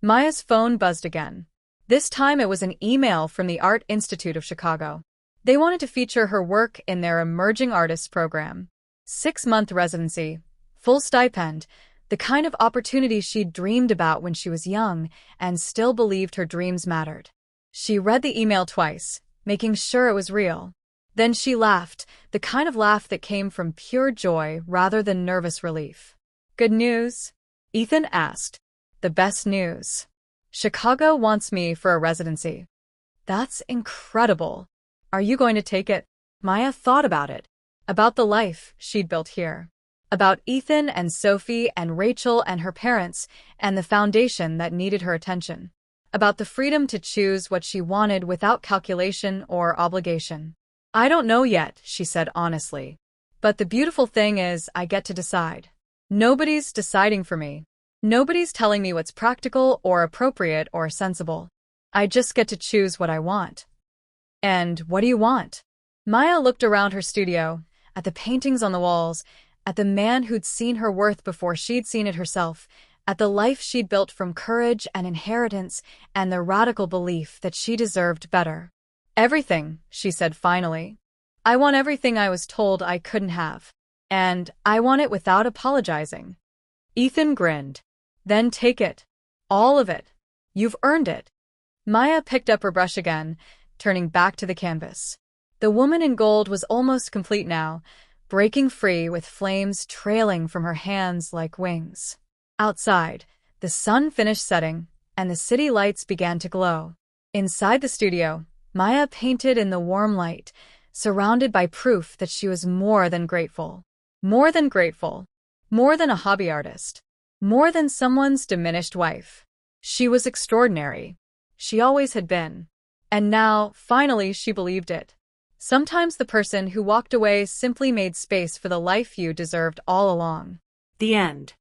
Maya's phone buzzed again. This time it was an email from the Art Institute of Chicago. They wanted to feature her work in their Emerging Artists program. 6-month residency, full stipend, the kind of opportunity she'd dreamed about when she was young and still believed her dreams mattered. She read the email twice, making sure it was real. Then she laughed, the kind of laugh that came from pure joy rather than nervous relief. "Good news?" Ethan asked. "The best news. Chicago wants me for a residency." "That's incredible. Are you going to take it?" Maya thought about it. About the life she'd built here. About Ethan and Sophie and Rachel and her parents and the foundation that needed her attention. About the freedom to choose what she wanted without calculation or obligation. "I don't know yet," she said honestly. "But the beautiful thing is I get to decide. Nobody's deciding for me. Nobody's telling me what's practical or appropriate or sensible. I just get to choose what I want." "And what do you want?" Maya looked around her studio, at the paintings on the walls, at the man who'd seen her worth before she'd seen it herself, at the life she'd built from courage and inheritance and the radical belief that she deserved better. Everything, she said finally. I want everything I was told I couldn't have. And I want it without apologizing. Ethan grinned. Then take it. All of it. You've earned it. Maya picked up her brush again, turning back to the canvas. The woman in gold was almost complete now, breaking free with flames trailing from her hands like wings. Outside, the sun finished setting, and the city lights began to glow. Inside the studio, Maya painted in the warm light, surrounded by proof that she was more than grateful. More than grateful. More than a hobby artist. More than someone's diminished wife. She was extraordinary. She always had been. And now, finally, she believed it. Sometimes the person who walked away simply made space for the life you deserved all along. The end.